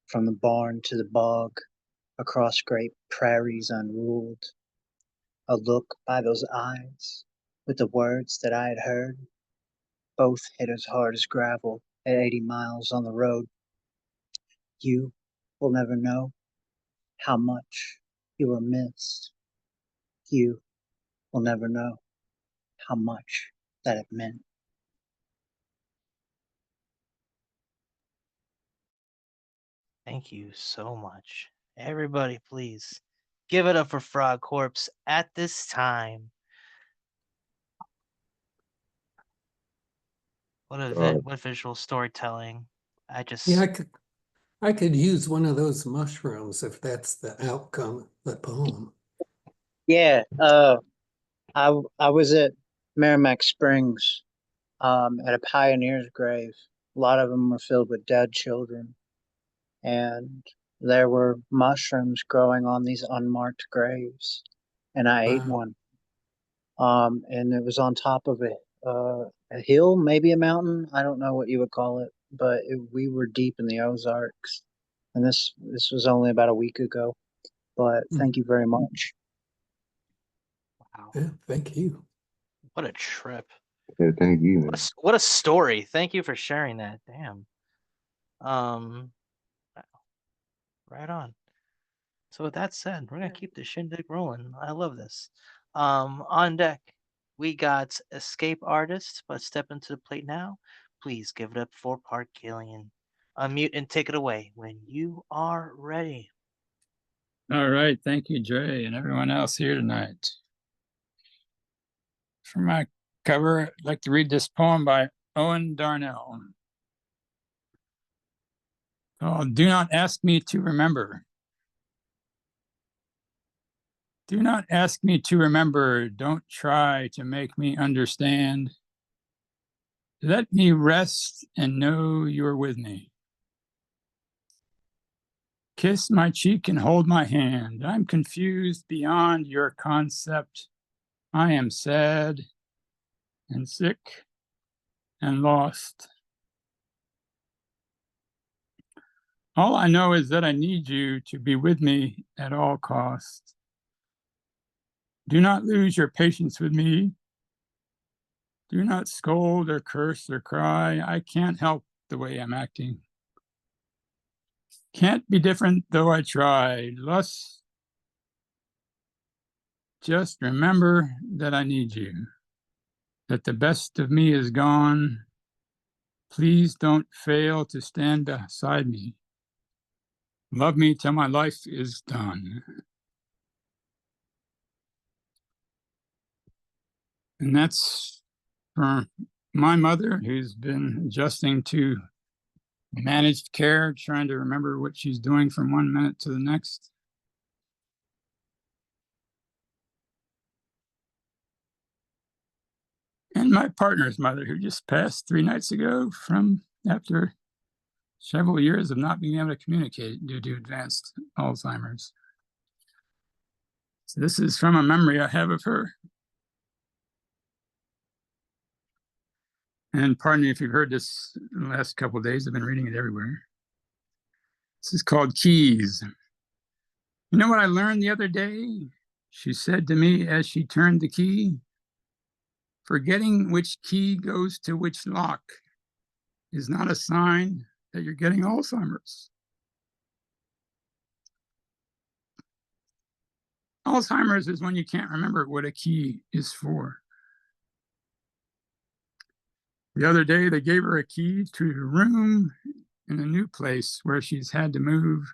from the barn to the bog, across great prairies unruled. A look by those eyes, with the words that I had heard, both hit as hard as gravel at 80 miles on the road. You will never know how much you were missed. You will never know how much that it meant. Thank you so much. Everybody, please give it up for Frog Corpse at this time. What event, what visual storytelling. Yeah, I could use one of those mushrooms if that's the outcome of the poem. Yeah, I was at Merrimack Springs at a pioneer's grave. A lot of them were filled with dead children, and there were mushrooms growing on these unmarked graves, and I ate Wow. one. And it was on top of a hill, maybe a mountain. I don't know what you would call it, but we were deep in the Ozarks, and this was only about a week ago. But thank you very much. Wow. Yeah, thank you. What a trip. Yeah, thank you, man. What a story. Thank you for sharing that. Damn. Right on. So with that said, we're gonna keep the shindig rolling. I love this. On deck, we got Escape Artist, but step into the plate now. Please give it up for Park Gillian. Unmute and take it away when you are ready. All right. Thank you, Dre, and everyone else here tonight. For my cover, I'd like to read this poem by Owen Darnell called Do Not Ask Me to Remember. Do not ask me to remember. Don't try to make me understand. Let me rest and know you're with me. Kiss my cheek and hold my hand. I'm confused beyond your concept. I am sad and sick and lost. All I know is that I need you to be with me at all costs. Do not lose your patience with me. Do not scold or curse or cry. I can't help the way I'm acting. Can't be different though I try. Just remember that I need you, that the best of me is gone. Please don't fail to stand beside me. Love me till my life is done. And that's for my mother, who's been adjusting to managed care, trying to remember what she's doing from one minute to the next. And my partner's mother, who just passed 3 nights ago from after several years of not being able to communicate due to advanced Alzheimer's. So this is from a memory I have of her. And pardon me if you've heard this in the last couple of days, I've been reading it everywhere. This is called Keys. You know what I learned the other day? She said to me as she turned the key, forgetting which key goes to which lock is not a sign that you're getting Alzheimer's. Alzheimer's is when you can't remember what a key is for. The other day, they gave her a key to a room in a new place where she's had to move.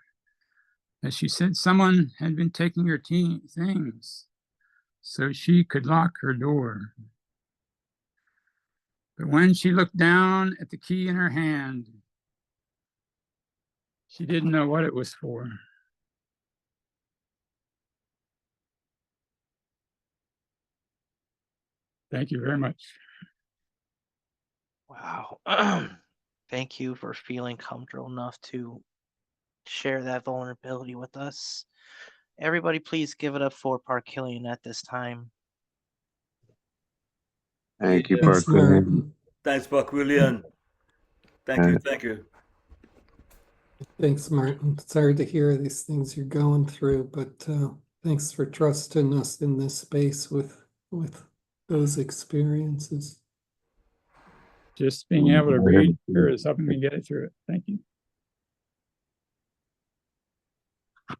As she said, someone had been taking her things so she could lock her door. But when she looked down at the key in her hand, she didn't know what it was for. Thank you very much. Wow. Thank you for feeling comfortable enough to share that vulnerability with us. Everybody, please give it up for Parkillian at this time. Thank you, Yeah. Thanks, Parker. Martin. Thanks, Buck William. Thank you, thank you. Thanks, Martin. It's hard to hear these things you're going through, but thanks for trusting us in this space with those experiences. Just being able to read here is helping me get it through it. Thank you.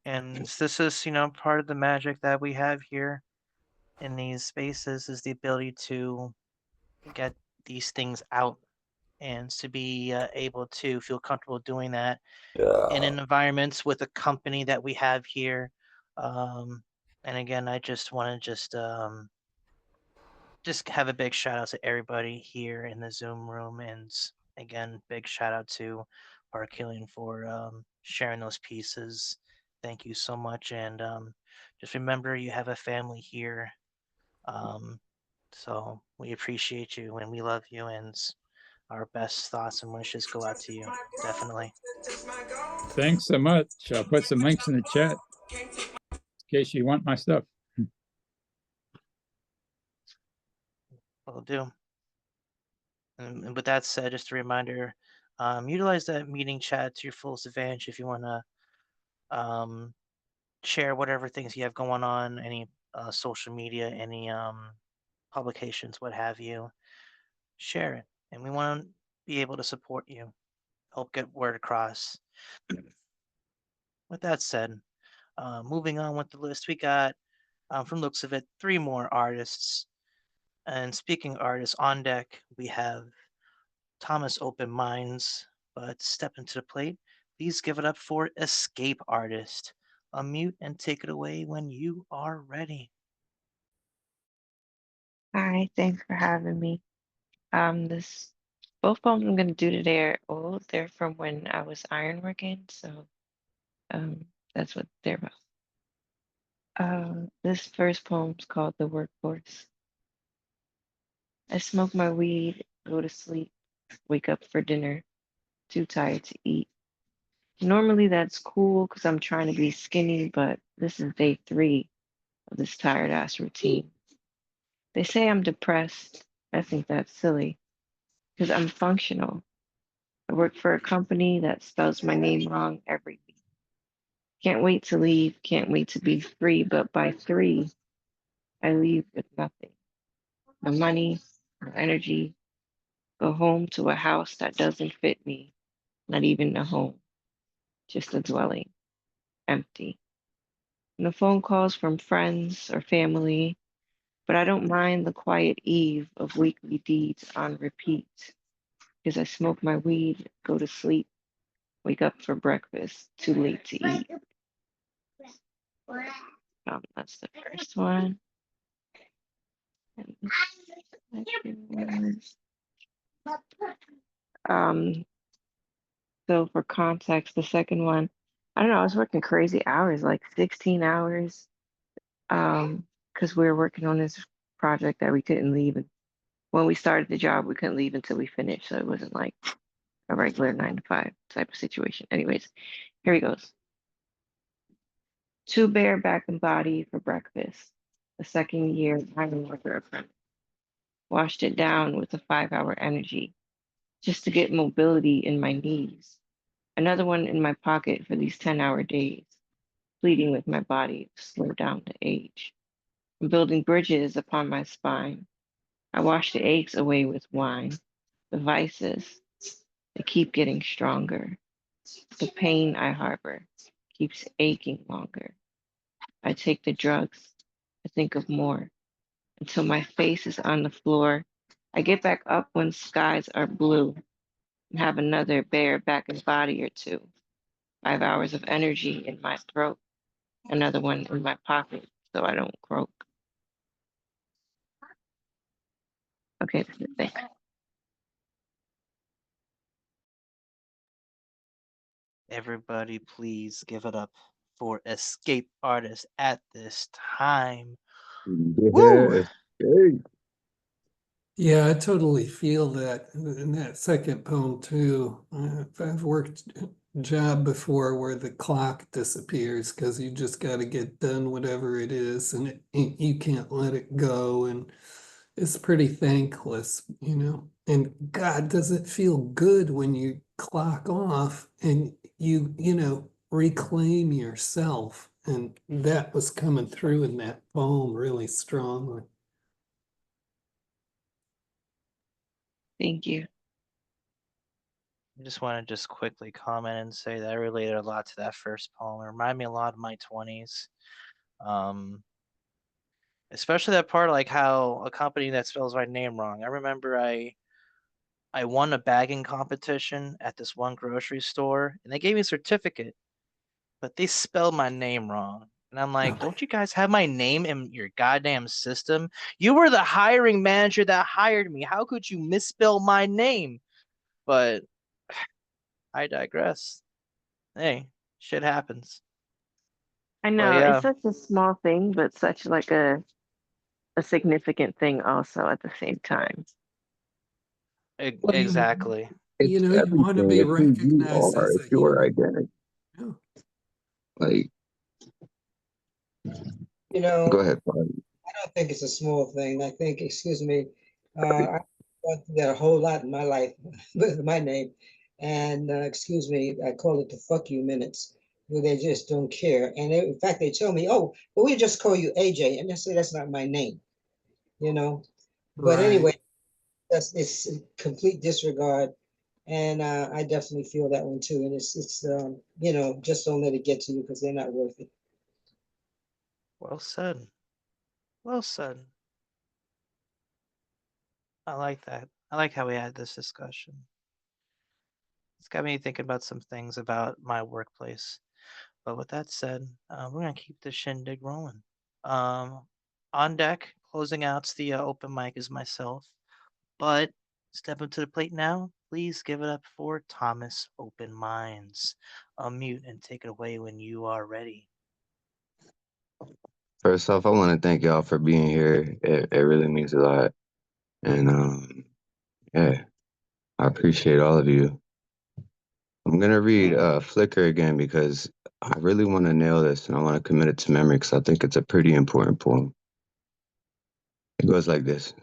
And this is, part of the magic that we have here in these spaces is the ability to get these things out and to be able to feel comfortable doing that in an environments with a company that we have here. And again, I just want to just have a big shout out to everybody here in the Zoom room, and again, big shout out to Parkillian for sharing those pieces. Thank you so much, and just remember you have a family here. So we appreciate you and we love you, and our best thoughts and wishes go out to you. Definitely. Thanks so much. I'll put some links in the chat in case you want my stuff. Will do. And with that said, just a reminder, utilize that meeting chat to your fullest advantage if you want to share whatever things you have going on, any social media, any publications, what have you. Share it. And we want to be able to support you, help get word across. With that said, moving on with the list, we got, from looks of it, 3 more artists. And speaking of artists on deck, we have Thomas Open Minds, but step into the plate. Please give it up for Escape Artist. Unmute and take it away when you are ready. Hi, thanks for having me. This both poems I'm gonna do today are old. They're from when I was ironworking, so that's what they're about. This first poem's called The Workforce. I smoke my weed, go to sleep, wake up for dinner, too tired to eat. Normally that's cool because I'm trying to be skinny, but this is day 3 of this tired ass routine. They say I'm depressed. I think that's silly because I'm functional. I work for a company that spells my name wrong every week. Can't wait to leave, can't wait to be free, but by 3, I leave with nothing. No money, no energy, go home to a house that doesn't fit me, not even a home, just a dwelling, empty. No phone calls from friends or family, but I don't mind the quiet eve of weekly deeds on repeat because I smoke my weed, go to sleep, wake up for breakfast, too late to eat. That's the first one. And the second one. Um, so for context, the second one, I don't know, I was working crazy hours, like 16 hours, because we were working on this project that we couldn't leave. And when we started the job, we couldn't leave until we finished. So it wasn't like a regular 9 to 5 type of situation. Anyways, here he goes. Too bare back and body for breakfast. The second year mining worker apprentice. Washed it down with a 5-hour energy just to get mobility in my knees. Another one in my pocket for these 10-hour days, pleading with my body to slow down to age. I'm building bridges upon my spine. I wash the aches away with wine. The vices, they keep getting stronger. The pain I harbor keeps aching longer. I take the drugs. I think of more until my face is on the floor. I get back up when skies are blue and have another bare back and body or two. 5 hours of energy in my throat, another one in my pocket so I don't croak. Okay, that's it. Thanks. Everybody, please give it up for escape artist at this time. Woo! Yeah. Hey. Yeah, I totally feel that in that second poem too. I've worked a job before where the clock disappears because you just got to get done whatever it is, and you can't let it go, and it's pretty thankless, you know. And God, does it feel good when you clock off and you know, reclaim yourself? And that was coming through in that poem really strongly. Thank you. I just want to just quickly comment and say that I related a lot to that first poem. It reminded me a lot of my 20s. Um, Especially that part like how a company that spells my name wrong. I remember I won a bagging competition at this one grocery store and they gave me a certificate, but they spelled my name wrong. And I'm like, Oh, don't you guys have my name in your goddamn system? You were the hiring manager that hired me. How could you misspell my name? But I digress. Hey, shit happens. I But know it's yeah, such a small thing, but such like a significant thing also at the same time. well, exactly. you It's know, you want to everything. be It's who you recognized are. as It's a your human. identity. Yeah. Like, You go know, ahead, Bobby. I don't think it's a small thing. I think, excuse me, I've gone through that a whole lot in my life with my name. And excuse me, I call it the fuck you minutes, where they just don't care. And in fact, they tell me, oh, well, we just call you AJ. And I say, that's not my name, you know? But Right. anyway, that's it's complete disregard. And I definitely feel that one too. And it's you know, just don't let it get to you because they're not worth it. Well said. Well said. I like that. I like how we had this discussion. It's got me thinking about some things about my workplace. But with that said, we're gonna keep this shindig rolling. Um, on deck, closing out the open mic is myself. But step up to the plate now. Please give it up for Thomas Open Minds. Unmute and take it away when you are ready. First off, I want to thank y'all for being here. It really means a lot. And yeah, I appreciate all of you. I'm gonna read Flicker again because I really want to nail this and I want to commit it to memory because I think it's a pretty important poem. It goes like this.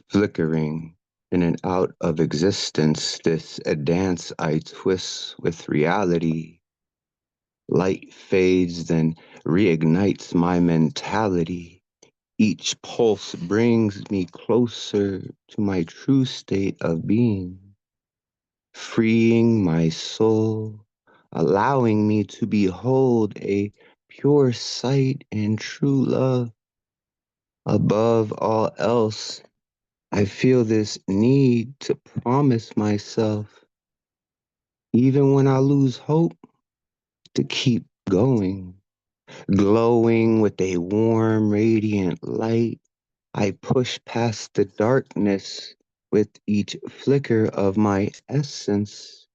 Flickering in and out of existence, this a dance I twist with reality. Light fades, then reignites my mentality. Each pulse brings me closer to my true state of being, freeing my soul, allowing me to behold a pure sight and true love. Above all else, I feel this need to promise myself, even when I lose hope, to keep going, glowing with a warm, radiant light. I push past the darkness with each flicker of my essence,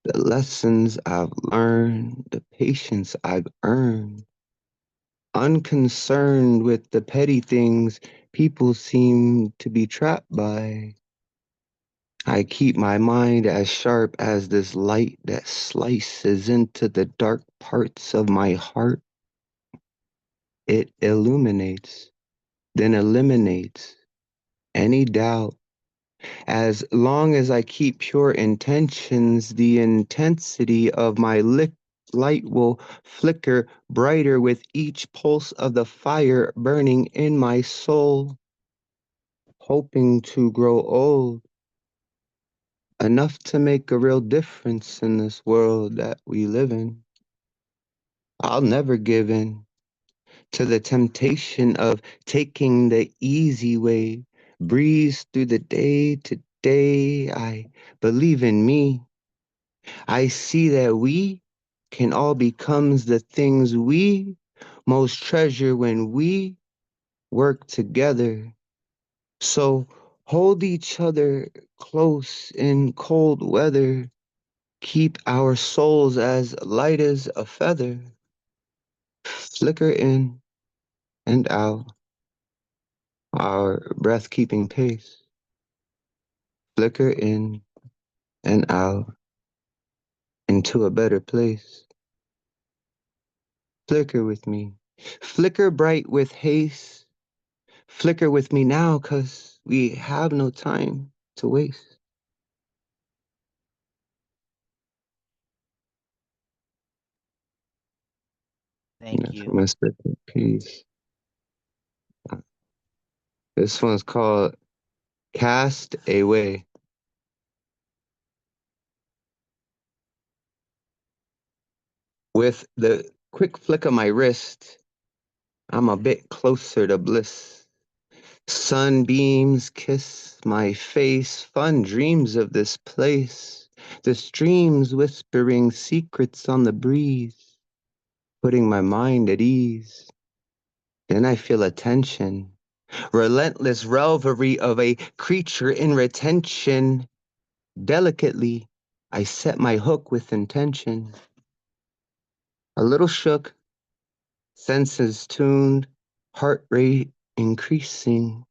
the lessons I've learned, the patience I've earned, unconcerned with the petty things people seem to be trapped by. I keep my mind as sharp as this light that slices into the dark parts of my heart. It illuminates, then eliminates any doubt. As long as I keep pure intentions, the intensity of my light will flicker brighter with each pulse of the fire burning in my soul, hoping to grow old, enough to make a real difference in this world that we live in. I'll never give in to the temptation of taking the easy way, breeze through the day to day. I believe in me. I see that we can all become the things we most treasure when we work together. So hold each other close in cold weather. Keep our souls as light as a feather. Flicker in and out, our breath keeping pace. Flicker in and out into a better place. Flicker with me. Flicker bright with haste. Flicker with me now, 'cause we have no time to waste. Thank That's you. my second piece. This one's called Cast Away. With the quick flick of my wrist, I'm a bit closer to bliss. Sunbeams kiss my face, fun dreams of this place. The streams whispering secrets on the breeze, putting my mind at ease. Then I feel a tension, relentless revelry of a creature in retention. Delicately, I set my hook with intention. A little shook, senses tuned, heart rate increasing,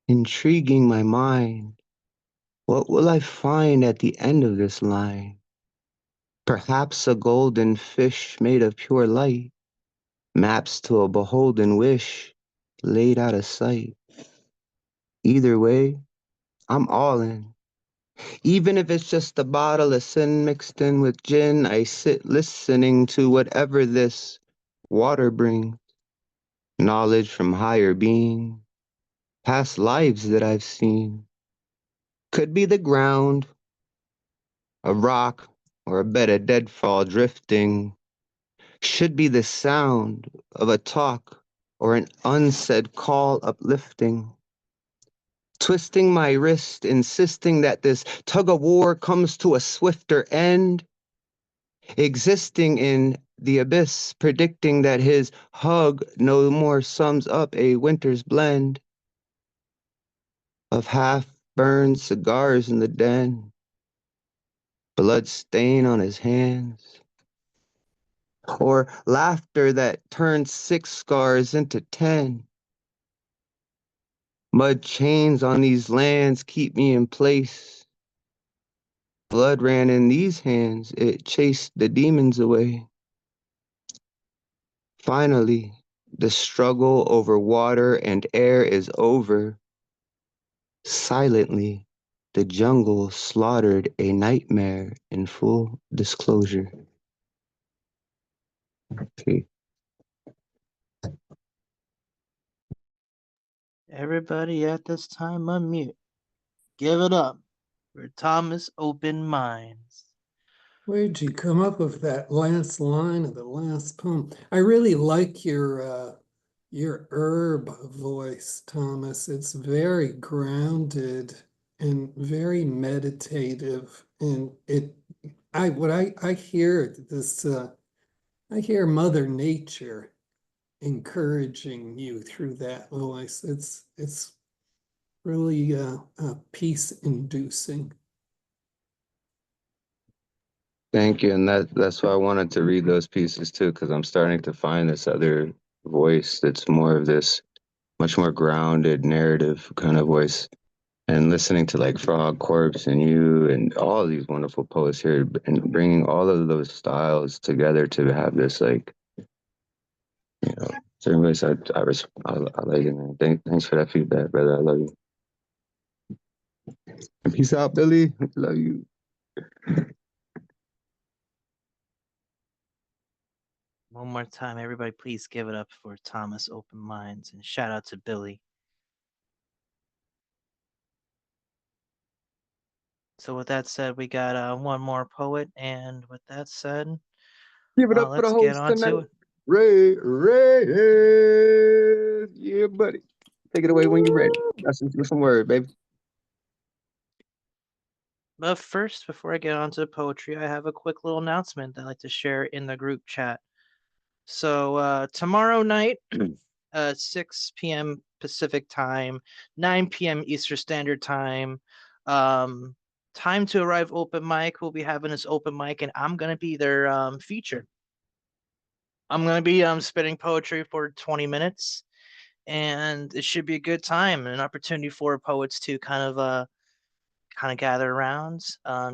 intriguing my mind. What will I find at the end of this line? Perhaps a golden fish made of pure light, maps to a beholden wish, laid out of sight. Either way, I'm all in. Even if it's just a bottle of sin mixed in with gin, I sit listening to whatever this water brings. Knowledge from higher being, past lives that I've seen. Could be the ground, a rock, or a bed of deadfall drifting. Should be the sound of a talk or an unsaid call uplifting. Twisting my wrist, insisting that this tug of war comes to a swifter end. Existing in the abyss, predicting that his hug no more sums up a winter's blend of half-burned cigars in the den, blood stain on his hands, or laughter that turns 6 scars into 10. Mud chains on these lands keep me in place. Blood ran in these hands, it chased the demons away. Finally, the struggle over water and air is over. Silently, the jungle slaughtered a nightmare in full disclosure. Okay. Everybody at this time unmute. Give it up for Thomas Open Minds. Where'd you come up with that last line of the last poem? I really like your herb voice, Thomas. It's very grounded and very meditative. And I hear this I hear Mother Nature encouraging you through that voice. It's really peace inducing. Thank you, and that's why I wanted to read those pieces too, because I'm starting to find this other voice that's more of this much more grounded narrative kind of voice. And listening to like Frog Corpse and you and all of these wonderful poets here, and bringing all of those styles together to have this like, you know, certain voice. I like it, man. Thanks for that feedback, brother. I love you. And peace out, Billy. Love you. One more time, everybody, please give it up for Thomas Open Minds and shout out to Billy. So with that said, we got one more poet, and with that said, Give it up for the let's get host on tonight, to it. Ray. Yeah, buddy. Take it away when you're ready. That's some word, baby. But first, before I get on to the poetry, I have a quick little announcement that I'd like to share in the group chat. So tomorrow night, 6 p.m. Pacific time, 9 p.m. Eastern Standard Time, Time to Arrive open mic. We'll be having this open mic, and I'm gonna be their feature. I'm gonna be spitting poetry for 20 minutes, and it should be a good time, an opportunity for poets to kind of gather around,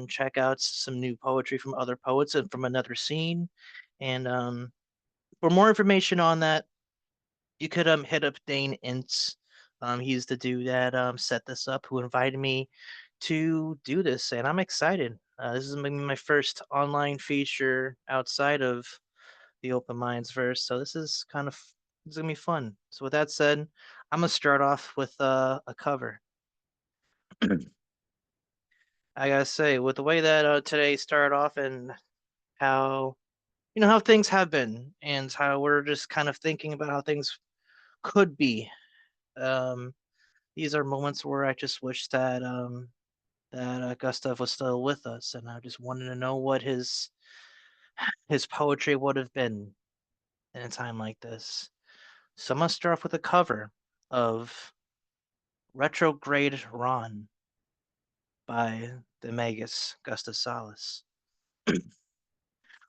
check out some new poetry from other poets and from another scene. And for more information on that, you could hit up Dane Ince. He's the dude that set this up, who invited me to do this, and I'm excited. This is my first online feature outside of the Open Minds verse, so this is gonna be fun. So with that said, I'm gonna start off with a cover. I gotta say, with the way that today started off and how how things have been and how we're just kind of thinking about how things could be. Um, these are moments where I just wish that Gustav was still with us, and I just wanted to know what his poetry would have been in a time like this. So I'm gonna start off with a cover of Retrograde Ron by the Magus Gustav Salas.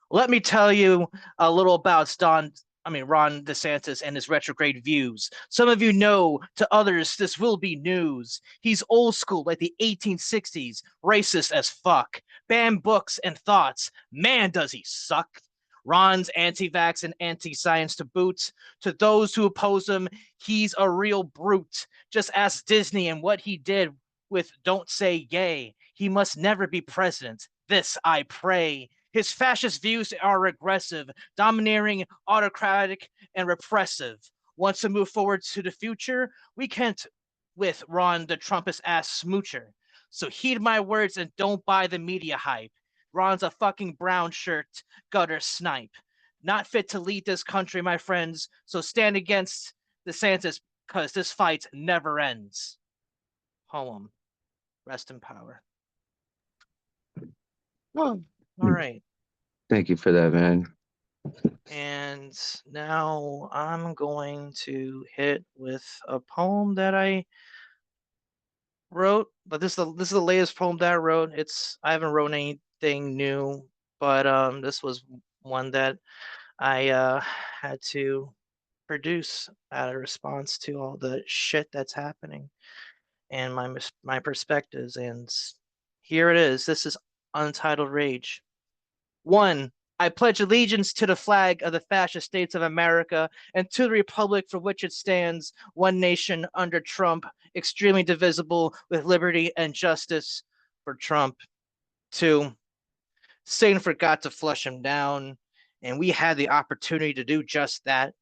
Let me tell you a little about Ron DeSantis and his retrograde views. Some of you know, to others, this will be news. He's old school like the 1860s, racist as fuck, ban books and thoughts. Man, does he suck. Ron's anti-vax and anti-science to boot. To those who oppose him, he's a real brute. Just ask Disney and what he did with Don't Say Yay. He must never be president. This I pray. His fascist views are regressive, domineering, autocratic, and repressive. Wants to move forward to the future? We can't with Ron the Trumpist ass smoocher. So heed my words and don't buy the media hype. Ron's a fucking brown shirt gutter snipe. Not fit to lead this country, my friends. So stand against DeSantis, because this fight never ends. Poem. Rest in power. Oh. All right. Thank you for that, man. And now I'm going to hit with a poem that I wrote, but this is the latest poem that I wrote. I haven't wrote anything new, but this was one that I had to produce out of response to all the shit that's happening and my perspectives. And here it is. This is Untitled Rage. 1. I pledge allegiance to the flag of the fascist states of America and to the republic for which it stands, one nation under Trump, extremely divisible, with liberty and justice for Trump. 2. Satan forgot to flush him down, and we had the opportunity to do just that.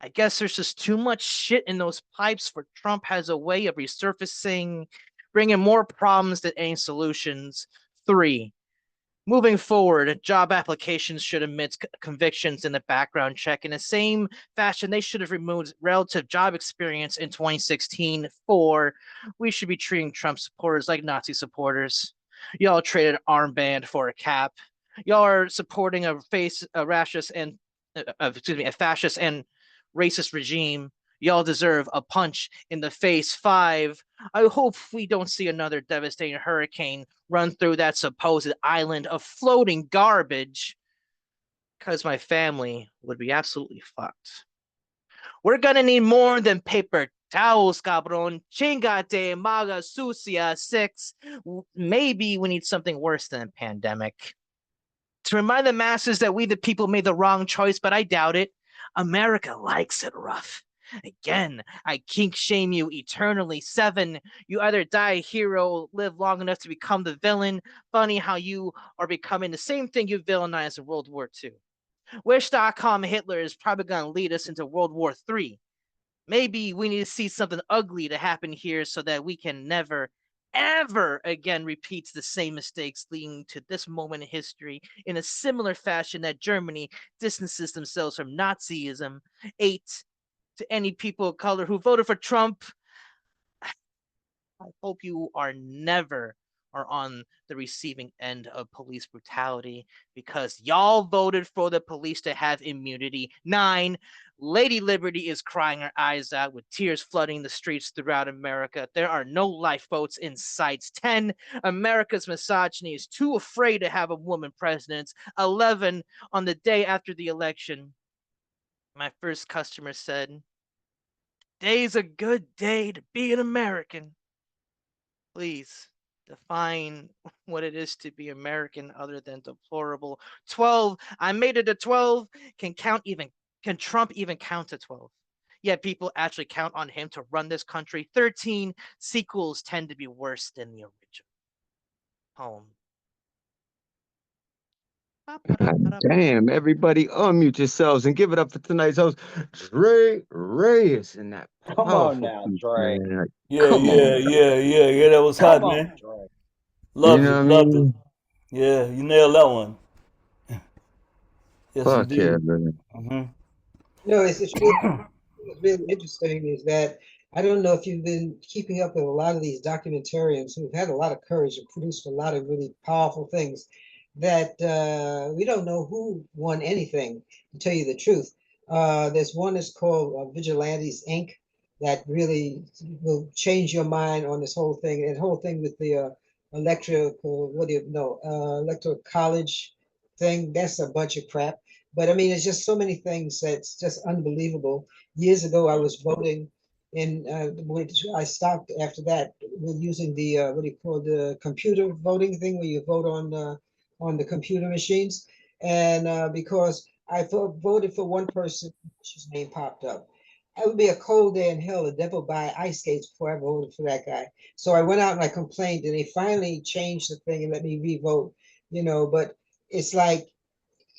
I guess there's just too much shit in those pipes for Trump has a way of resurfacing, bringing more problems than any solutions. 3. Moving forward, job applications should admit convictions in the background check in the same fashion they should have removed relative job experience in 2016. 4. We should be treating Trump supporters like Nazi supporters. Y'all traded armband for a cap. Y'all are supporting a fascist and racist regime. Y'all deserve a punch in the face. 5. I hope we don't see another devastating hurricane run through that supposed island of floating garbage, because my family would be absolutely fucked. We're gonna need more than paper towels, cabron. Chingate, maga, sucia. 6. Maybe we need something worse than a pandemic. To remind the masses that we the people made the wrong choice, but I doubt it. America likes it rough. Again, I kink shame you eternally. 7. You either die a hero, live long enough to become the villain. Funny how you are becoming the same thing you villainized in World War II. Wish.com Hitler is probably going to lead us into World War III. Maybe we need to see something ugly to happen here so that we can never, ever again repeat the same mistakes leading to this moment in history in a similar fashion that Germany distances themselves from Nazism. 8. To any people of color who voted for Trump, I hope you are never are on the receiving end of police brutality because y'all voted for the police to have immunity. 9. Lady Liberty is crying her eyes out with tears flooding the streets throughout America. There are no lifeboats in sight. 10. America's misogyny is too afraid to have a woman president. 11. On the day after the election, my first customer said, "Today's a good day to be an American." Please define what it is to be American other than deplorable. 12. I made it to 12. Can Trump even count to 12? Yet people actually count on him to run this country. 13. Sequels tend to be worse than the original. Home. God damn, everybody unmute yourselves and give it up for tonight's host, Dre Reyes, and that Come on powerful now, piece, Dre. man. Like, Yeah, come yeah, on, yeah, yeah, yeah. That was hot, Come on, man. Dre. you Loved know it, what I loved it. mean? Yeah, you nailed that one. Yes, Fuck yeah, indeed. brother. Hmm. What's really interesting is that I don't know if you've been keeping up with a lot of these documentarians who've had a lot of courage and produced a lot of really powerful things that we don't know who won anything, to tell you the truth. There's one that's called Vigilantes Inc. that really will change your mind on this whole thing. And whole thing with the electoral college thing, that's a bunch of crap. But I mean, it's just so many things that's just unbelievable. Years ago, I was voting, and which I stopped after that with using the what do you call the computer voting thing, where you vote on the computer machines, and because I voted for one person, whose name popped up. It would be a cold day in hell, the devil buy ice skates before I voted for that guy. So I went out and I complained, and they finally changed the thing and let me re-vote. But it's like,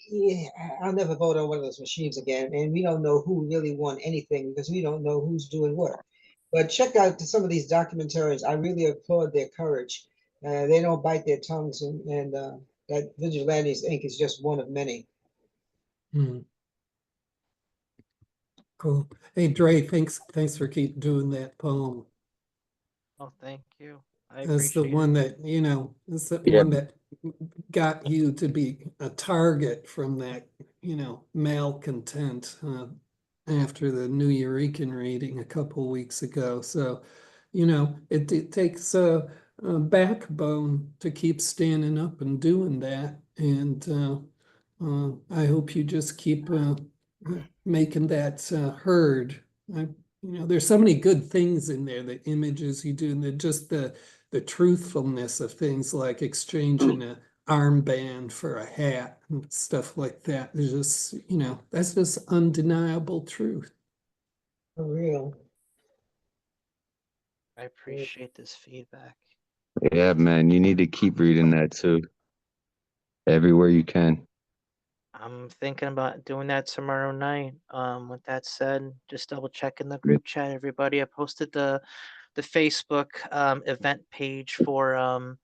yeah, I'll never vote on one of those machines again. And we don't know who really won anything because we don't know who's doing what. But check out some of these documentaries. I really applaud their courage. They don't bite their tongues, and that Vigilantes Inc. is just one of many. Hmm, cool. Hey, Dre, thanks for keep doing that poem. Oh, thank you. I That's the appreciate one it. that, it's the Yeah, one that got you to be a target from that, malcontent after the New Eurekan reading a couple weeks ago. So, it takes a backbone to keep standing up and doing that. And I hope you just keep making that heard. There's so many good things in there, the images you do, and the truthfulness of things like exchanging a armband for a hat and stuff like that. There's just, that's just undeniable truth. For real. I appreciate this feedback. Yeah, man, you need to keep reading that too. Everywhere you can. I'm thinking about doing that tomorrow night. With that said, just double checking the group chat, everybody. I posted the Facebook event page for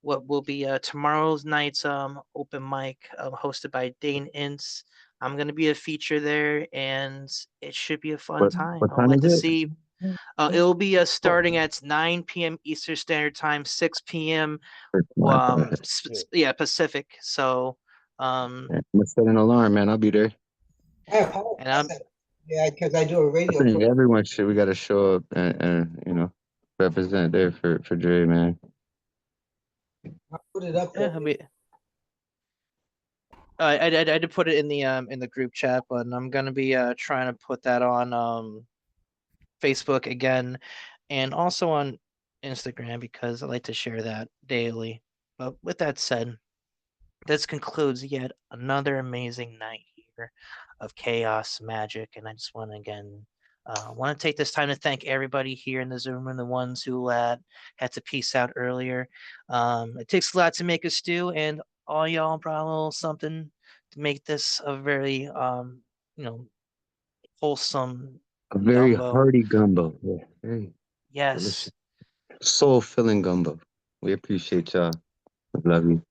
what will be tomorrow's night's open mic hosted by Dane Ince. I'm gonna be a feature there, and it should be a fun time. What I would time like is to it? see. It'll be starting at 9 p.m. Eastern Standard Time, 6 p.m. My bad. Yeah, Pacific. So, I'm gonna set an alarm, man. I'll be there. I and I'm apologize. Yeah, because I do a I radio think program. everyone should. We got to show up and represent there for Dre, man. I'll put it up yeah, there. I'll be, I did put it in the group chat, but I'm gonna be trying to put that on Facebook again, and also on Instagram because I like to share that daily. But with that said, this concludes yet another amazing night here of chaos magic, and I just want to again want to take this time to thank everybody here in the Zoom room, the ones who had to peace out earlier. It takes a lot to make a stew, and all y'all brought a little something to make this a very you know wholesome A very gumbo. hearty gumbo. Yeah, very delicious. Yes, Soul filling gumbo. We appreciate y'all. Love you.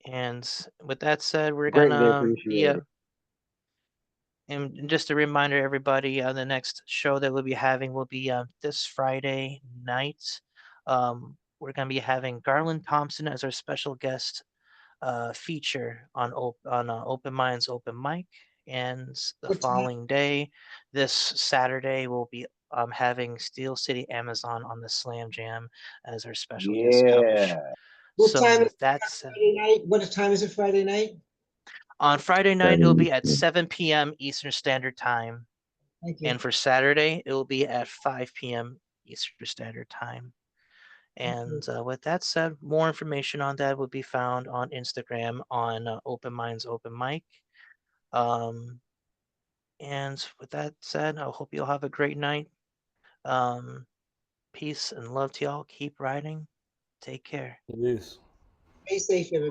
and with that said, we're Greatly gonna be appreciate it. and just a reminder, everybody, the next show that we'll be having will be this Friday night. We're going to be having Garland Thompson as our special guest feature on Open Minds Open Mic. And the What time? following day, this Saturday, we'll be having Steel City Amazon on the Slam Jam as our special guest coach. Yeah. What So time is with it that on said, Friday night? What time is it Friday night? on Friday night, it'll be at 7. 7 p.m. Eastern Standard Time. Thank you. And for Saturday, it will be at 5 p.m. Eastern Standard Time. And with that said, more information on that will be found on Instagram on Open Minds Open Mic. Um, and with that said, I hope you'll have a great night. Um, peace and love to y'all. Keep riding. Take care. It is. Stay safe, everybody.